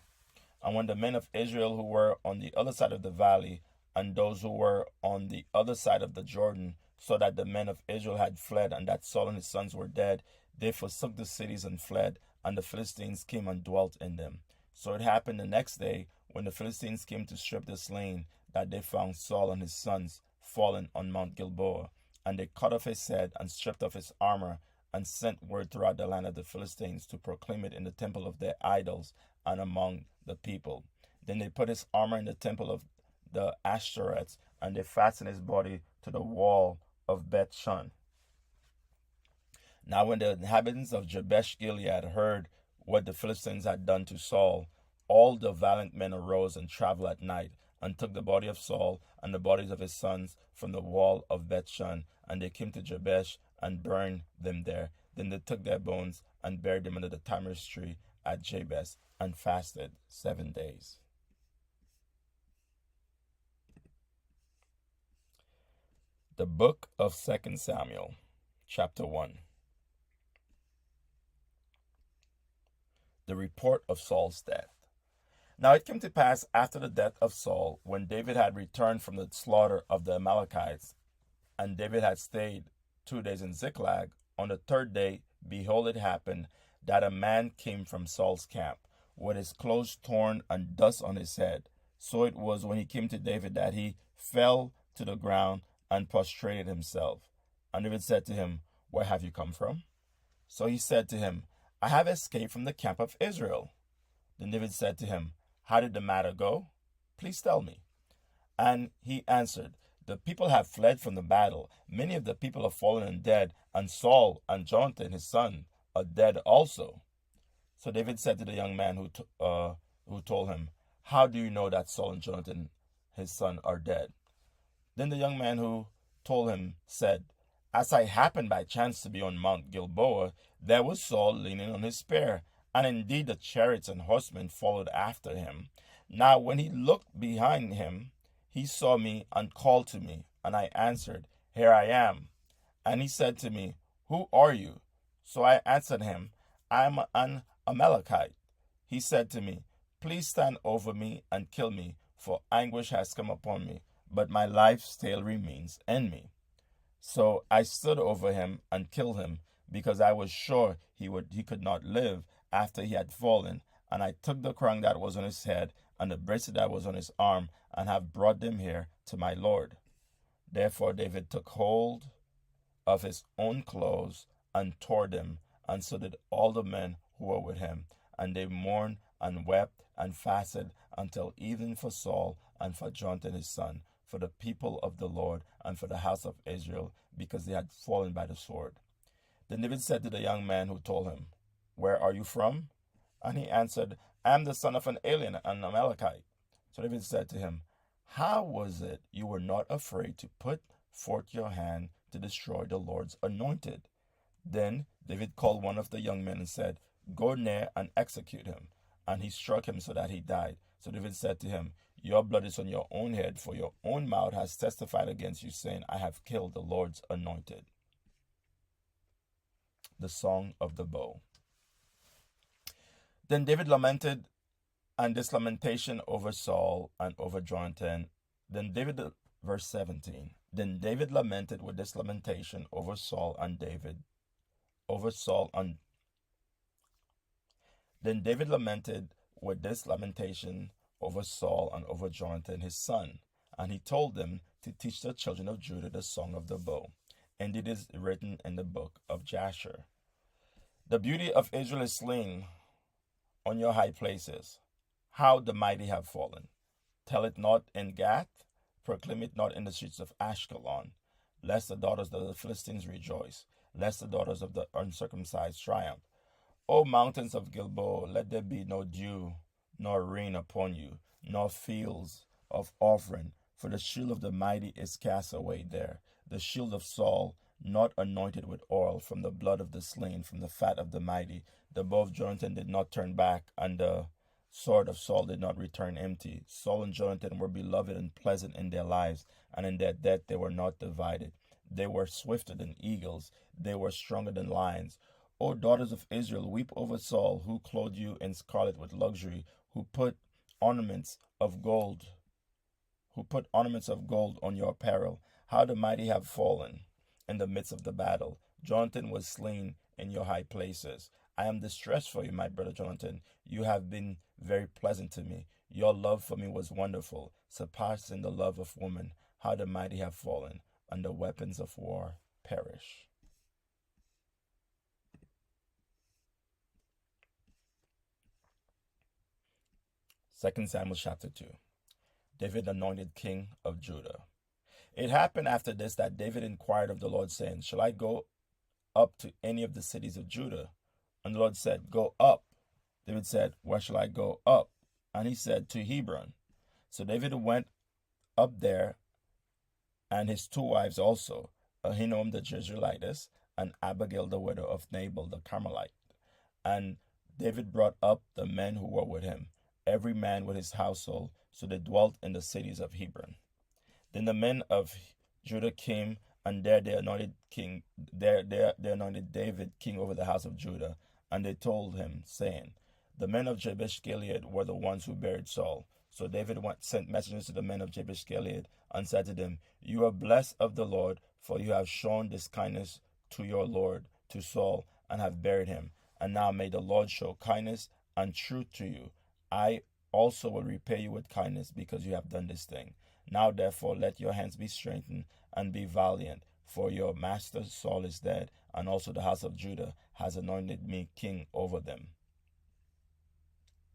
And when the men of Israel who were on the other side of the valley, and those who were on the other side of the Jordan, saw that the men of Israel had fled, and that Saul and his sons were dead, they forsook the cities and fled, and the Philistines came and dwelt in them. So it happened the next day, when the Philistines came to strip the slain, that they found Saul and his sons fallen on Mount Gilboa. And they cut off his head, and stripped off his armor, and sent word throughout the land of the Philistines to proclaim it in the temple of their idols and among the people. Then they put his armor in the temple of the Ashtoreths, and they fastened his body to the wall of Beth-shan. Now when the inhabitants of Jabesh Gilead heard what the Philistines had done to Saul, all the valiant men arose and traveled at night, and took the body of Saul and the bodies of his sons from the wall of Beth-shan, and they came to Jabesh and burned them there. Then they took their bones and buried them under the tamarisk tree at Jabesh, and fasted 7 days. The book of 2 Samuel, chapter 1. The report of Saul's death. Now it came to pass after the death of Saul, when David had returned from the slaughter of the Amalekites, and David had stayed 2 days in Ziklag, on the 3rd day, behold, it happened that a man came from Saul's camp, with his clothes torn and dust on his head. So it was when he came to David that he fell to the ground and prostrated himself. And David said to him, "Where have you come from?" So he said to him, "I have escaped from the camp of Israel." Then David said to him, "How did the matter go? Please tell me." And he answered, "The people have fled from the battle. Many of the people have fallen and dead, and Saul and Jonathan his son are dead also." So David said to the young man who told him, "How do you know that Saul and Jonathan his son are dead?" Then the young man who told him said, "As I happened by chance to be on Mount Gilboa, there was Saul leaning on his spear, and indeed the chariots and horsemen followed after him. Now when he looked behind him, he saw me and called to me, and I answered, 'Here I am.' And he said to me, 'Who are you?' So I answered him, 'I am an Amalekite.' He said to me, 'Please stand over me and kill me, for anguish has come upon me, but my life still remains in me.' So I stood over him and killed him, because I was sure he could not live after he had fallen. And I took the crown that was on his head and the bracelet that was on his arm, and have brought them here to my Lord." Therefore David took hold of his own clothes and tore them, and so did all the men who were with him. And they mourned and wept and fasted until evening for Saul and for Jonathan his son, for the people of the Lord, and for the house of Israel, because they had fallen by the sword. Then David said to the young man who told him, "Where are you from?" And he answered, "I am the son of an alien, an Amalekite." So David said to him, "How was it you were not afraid to put forth your hand to destroy the Lord's anointed?" Then David called one of the young men and said, "Go near and execute him." And he struck him so that he died. So David said to him, "Your blood is on your own head, for your own mouth has testified against you, saying, 'I have killed the Lord's anointed.'" The Song of the Bow. Then David lamented, and this lamentation over Saul and over Jonathan. Verse 17. Then David lamented with this lamentation over Saul and David, over Saul and Then David lamented with this lamentation over Saul and over Jonathan his son, and he told them to teach the children of Judah the song of the bow. and it is written in the book of Jasher. The beauty of Israel is slain on your high places. How the mighty have fallen. Tell it not in Gath, proclaim it not in the streets of Ashkelon, lest the daughters of the Philistines rejoice, lest the daughters of the uncircumcised triumph. O mountains of Gilboa, let there be no dew, nor rain upon you, nor fields of offering, for the shield of the mighty is cast away there, the shield of Saul, not anointed with oil, from the blood of the slain, from the fat of the mighty. The bow of Jonathan did not turn back, and the sword of Saul did not return empty. Saul and Jonathan were beloved and pleasant in their lives, and in their death they were not divided. They were swifter than eagles, they were stronger than lions. O daughters of Israel, weep over Saul, who clothed you in scarlet with luxury, who put ornaments of gold, on your apparel. How the mighty have fallen in the midst of the battle. Jonathan was slain in your high places. I am distressed for you, my brother Jonathan. You have been very pleasant to me. Your love for me was wonderful, surpassing the love of woman. How the mighty have fallen, and the weapons of war perish. 2 Samuel chapter 2. David anointed king of Judah. It happened after this that David inquired of the Lord, saying, Shall I go up to any of the cities of Judah? And the Lord said, Go up. David said, Where shall I go up? And he said, To Hebron. So David went up there, and his two wives also, Ahinoam the Jezreelitess, and Abigail the widow of Nabal the Carmelite. And David brought up the men who were with him, every man with his household, so they dwelt in the cities of Hebron. Then the men of Judah came, and there they anointed they anointed David king over the house of Judah. And they told him, saying, The men of Jabesh Gilead were the ones who buried Saul. So David sent messengers to the men of Jabesh Gilead, and said to them, You are blessed of the Lord, for you have shown this kindness to your Lord, to Saul, and have buried him. And now may the Lord show kindness and truth to you. I also will repay you with kindness, because you have done this thing. Now therefore let your hands be strengthened, and be valiant, for your master Saul is dead, and also the house of Judah has anointed me king over them.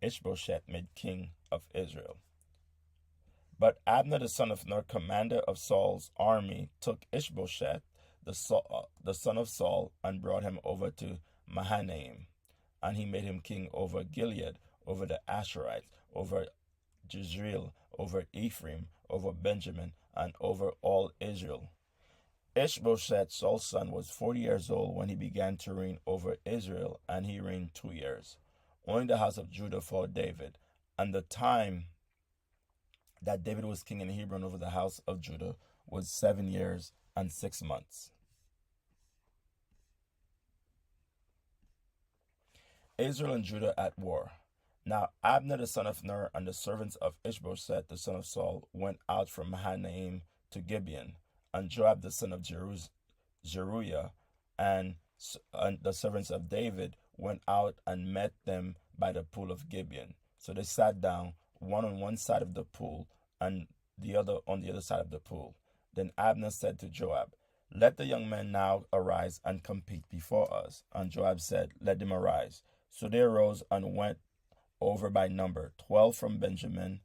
Ishbosheth made king of Israel. But Abner the son of Ner, commander of Saul's army, took Ishbosheth, the son of Saul, and brought him over to Mahanaim. And he made him king over Gilead, over the Asherites, over Jezreel, over Ephraim, over Benjamin, and over all Israel. Ishbosheth, Saul's son, was 40 years old when he began to reign over Israel, and he reigned 2 years. Only the house of Judah followed David, and the time that David was king in Hebron over the house of Judah was 7 years and 6 months. Israel and Judah at war. Now Abner the son of Ner and the servants of Ishbosheth the son of Saul went out from Mahanaim to Gibeon, and Joab the son of Zeruiah and the servants of David went out and met them by the pool of Gibeon. So they sat down, one on one side of the pool and the other on the other side of the pool. Then Abner said to Joab, Let the young men now arise and compete before us. And Joab said, Let them arise. So they arose and went over by number, 12 from Benjamin,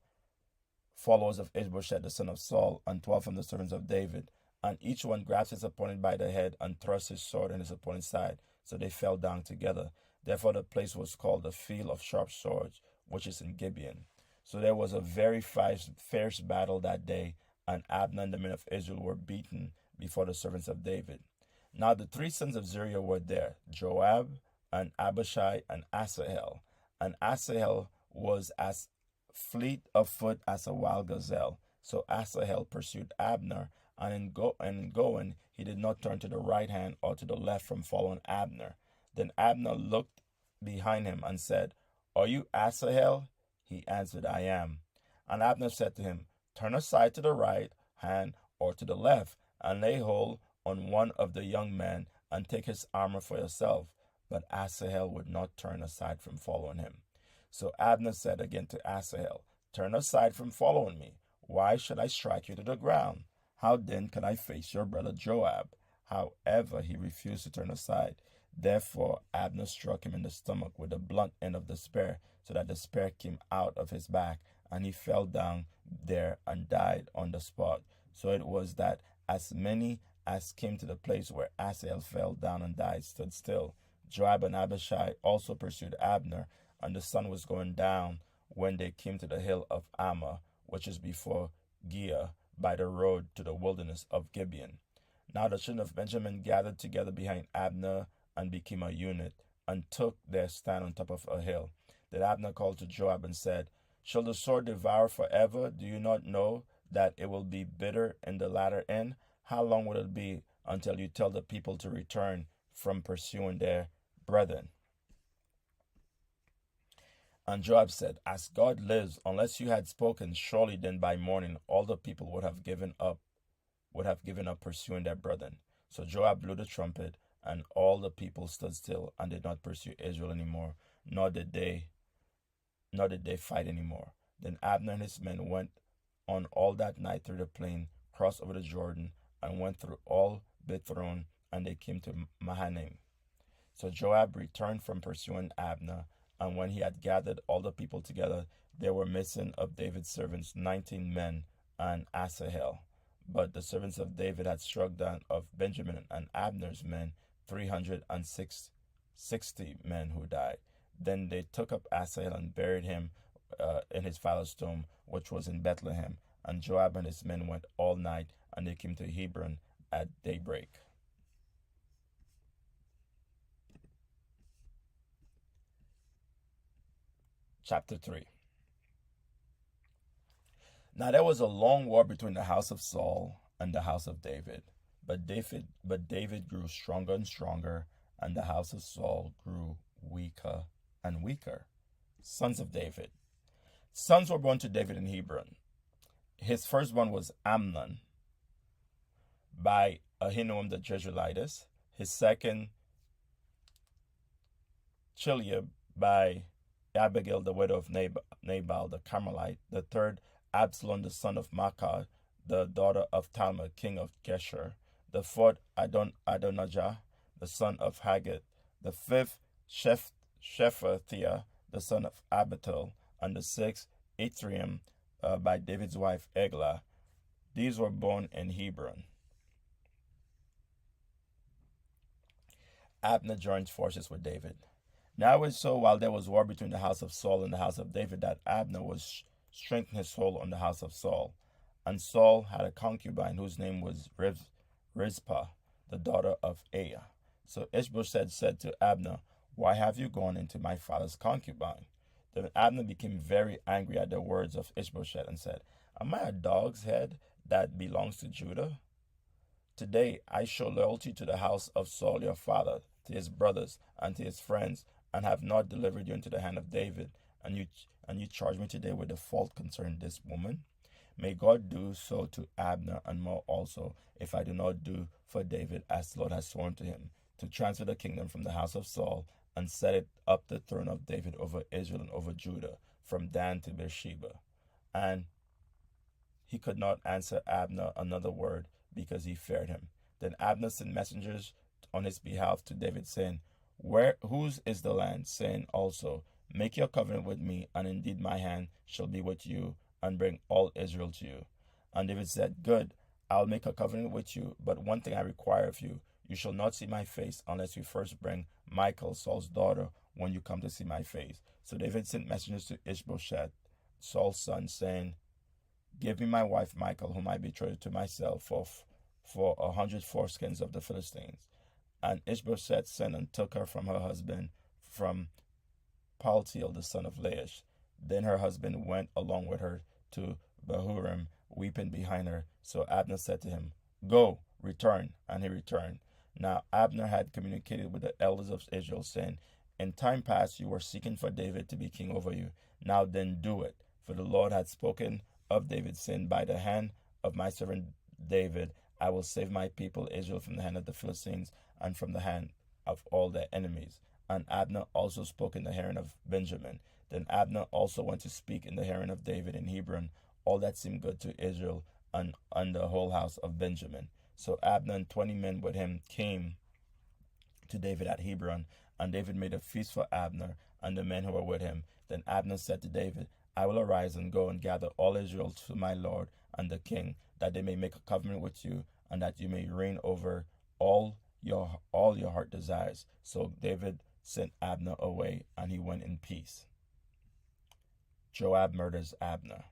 followers of Ishbosheth the son of Saul, and 12 from the servants of David. And each one grasped his opponent by the head and thrust his sword in his opponent's side. So they fell down together. Therefore the place was called the Field of Sharp Swords, which is in Gibeon. So there was a very fierce battle that day, and Abner and the men of Israel were beaten before the servants of David. Now the three sons of Zeruiah were there, Joab, and Abishai, and Asahel. And Asahel was as fleet of foot as a wild gazelle. So Asahel pursued Abner, and in going he did not turn to the right hand or to the left from following Abner. Then Abner looked behind him and said, Are you Asahel? He answered, I am. And Abner said to him, Turn aside to the right hand or to the left, and lay hold on one of the young men, and take his armor for yourself. But Asahel would not turn aside from following him. So Abner said again to Asahel, Turn aside from following me. Why should I strike you to the ground? How then can I face your brother Joab? However, he refused to turn aside. Therefore, Abner struck him in the stomach with the blunt end of the spear, so that the spear came out of his back, and he fell down there and died on the spot. So it was that as many as came to the place where Asahel fell down and died stood still. Joab and Abishai also pursued Abner, and the sun was going down when they came to the hill of Ammah, which is before Giah, by the road to the wilderness of Gibeon. Now the children of Benjamin gathered together behind Abner and became a unit, and took their stand on top of a hill. Then Abner called to Joab and said, Shall the sword devour forever? Do you not know that it will be bitter in the latter end? How long will it be until you tell the people to return from pursuing their brethren? And Joab said, As God lives, unless you had spoken, surely then by morning all the people would have given up pursuing their brethren. So Joab blew the trumpet, and all the people stood still and did not pursue Israel anymore, nor did they fight anymore. Then Abner and his men went on all that night through the plain, crossed over the Jordan, and went through all Bithron, and they came to Mahanaim. So Joab returned from pursuing Abner, and when he had gathered all the people together, there were missing of David's servants 19 men and Asahel. But the servants of David had struck down of Benjamin and Abner's men 360 men who died. Then they took up Asahel and buried him in his father's tomb, which was in Bethlehem. And Joab and his men went all night, and they came to Hebron at daybreak. Chapter 3. Now there was a long war between the house of Saul and the house of David. But David grew stronger and stronger, and the house of Saul grew weaker and weaker. Sons of David. Sons were born to David in Hebron. His firstborn was Amnon by Ahinoam the Jezreelitess. His second, Chileab by Abigail the widow of Nabal the Carmelite. The third, Absalom the son of Maachah, the daughter of Talmud, king of Geshur. The fourth, Adonijah, the son of Haggith. The fifth, Shephatiah, the son of Abital. And the sixth, Ithream, by David's wife Eglah. These were born in Hebron. Abner joins forces with David. Now it was so, while there was war between the house of Saul and the house of David, that Abner was strengthening his hold on the house of Saul. And Saul had a concubine whose name was Rizpah, the daughter of Aiah. So Ishbosheth said to Abner, Why have you gone into my father's concubine? Then Abner became very angry at the words of Ishbosheth and said, Am I a dog's head that belongs to Judah? Today I show loyalty to the house of Saul your father, to his brothers, and to his friends, and have not delivered you into the hand of David, and you charge me today with the fault concerning this woman? May God do so to Abner and more also, if I do not do for David as the Lord has sworn to him, to transfer the kingdom from the house of Saul, and set it up the throne of David over Israel and over Judah, from Dan to Beersheba. And he could not answer Abner another word, because he feared him. Then Abner sent messengers on his behalf to David, saying, Whose is the land? Saying also, Make your covenant with me, and indeed my hand shall be with you, and bring all Israel to you. And David said, Good, I'll make a covenant with you, but one thing I require of you, you shall not see my face unless you first bring Michal, Saul's daughter, when you come to see my face. So David sent messengers to Ishbosheth, Saul's son, saying, Give me my wife Michal, whom I betrothed to myself for 100 foreskins of the Philistines. And Ishbosheth sent and took her from her husband, from Paltiel the son of Laish. Then her husband went along with her to Bahurim, weeping behind her. So Abner said to him, Go, return. And he returned. Now Abner had communicated with the elders of Israel, saying, In time past you were seeking for David to be king over you. Now then do it. For the Lord had spoken of David, saying, By the hand of my servant David I will save my people Israel from the hand of the Philistines and from the hand of all their enemies. And Abner also spoke in the hearing of Benjamin. Then Abner also went to speak in the hearing of David in Hebron all that seemed good to Israel and the whole house of Benjamin. So Abner and 20 men with him came to David at Hebron, and David made a feast for Abner and the men who were with him. Then Abner said to David, I will arise and go and gather all Israel to my lord and the king, that they may make a covenant with you, and that you may reign over all your heart desires. So David sent Abner away, and he went in peace. Joab murders Abner.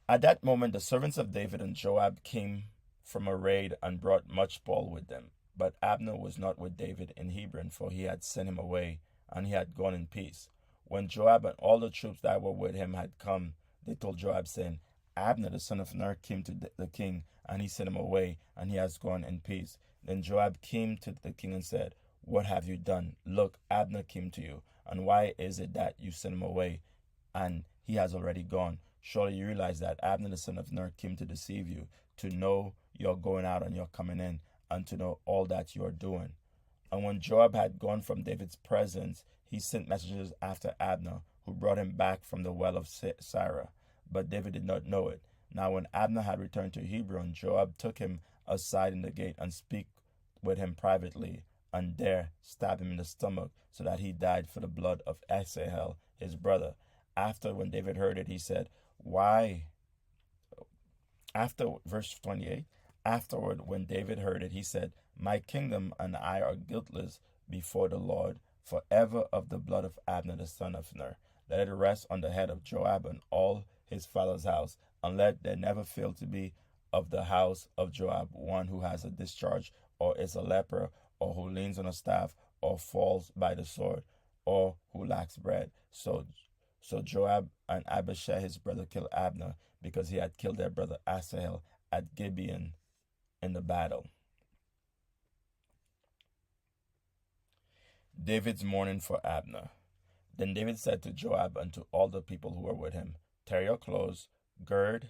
At that moment the servants of David and Joab came from a raid and brought much spoil with them. But Abner was not with David in Hebron, for he had sent him away, and he had gone in peace. When Joab and all the troops that were with him had come, they told Joab, saying, Abner the son of Ner came to the king, and he sent him away, and he has gone in peace. Then Joab came to the king and said, What have you done? Look, Abner came to you, and why is it that you sent him away, and he has already gone? Surely you realize that Abner the son of Ner came to deceive you, to know you're going out and you're coming in, and to know all that you are doing. And when Joab had gone from David's presence, he sent messengers after Abner, who brought him back from the well of Sirah. But David did not know it. Now when Abner had returned to Hebron, Joab took him aside in the gate and spoke with him privately, and there stabbed him in the stomach, so that he died for the blood of Asahel, his brother. After, when David heard it, he said, Why? Verse 28, afterward, when David heard it, he said, My kingdom and I are guiltless before the Lord forever of the blood of Abner the son of Ner. Let it rest on the head of Joab and all his father's house, and let there never fail to be of the house of Joab one who has a discharge, or is a leper, or who leans on a staff, or falls by the sword, or who lacks bread. So Joab and Abishai his brother killed Abner, because he had killed their brother Asahel at Gibeon in the battle. David's mourning for Abner. Then David said to Joab and to all the people who were with him, Tear your clothes, gird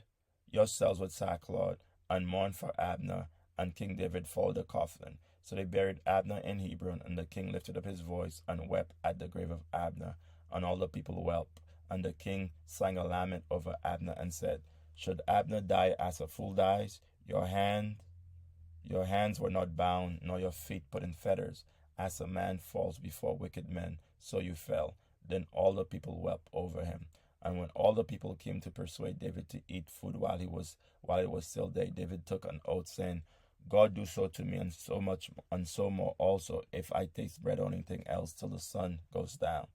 yourselves with sackcloth, and mourn for Abner. And King David followed the coffin. So they buried Abner in Hebron, and the king lifted up his voice and wept at the grave of Abner, and all the people wept. And the king sang a lament over Abner and said, Should Abner die as a fool dies? Your hands were not bound, nor your feet put in fetters. As a man falls before wicked men, so you fell. Then all the people wept over him. And when all the people came to persuade David to eat food while it was still day, David took an oath, saying, God do so to me, and so much, and so more also, if I taste bread or anything else till the sun goes down.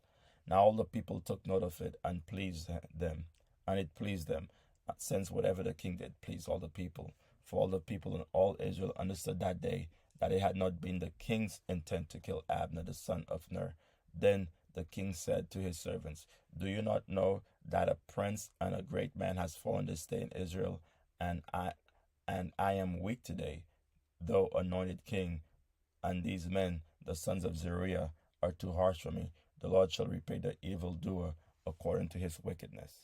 Now all the people took note of it, and it pleased them, since whatever the king did pleased all the people. For all the people in all Israel understood that day that it had not been the king's intent to kill Abner the son of Ner. Then the king said to his servants, Do you not know that a prince and a great man has fallen this day in Israel, and I am weak today, though anointed king, and these men, the sons of Zeruiah, are too harsh for me? The Lord shall repay the evildoer according to his wickedness.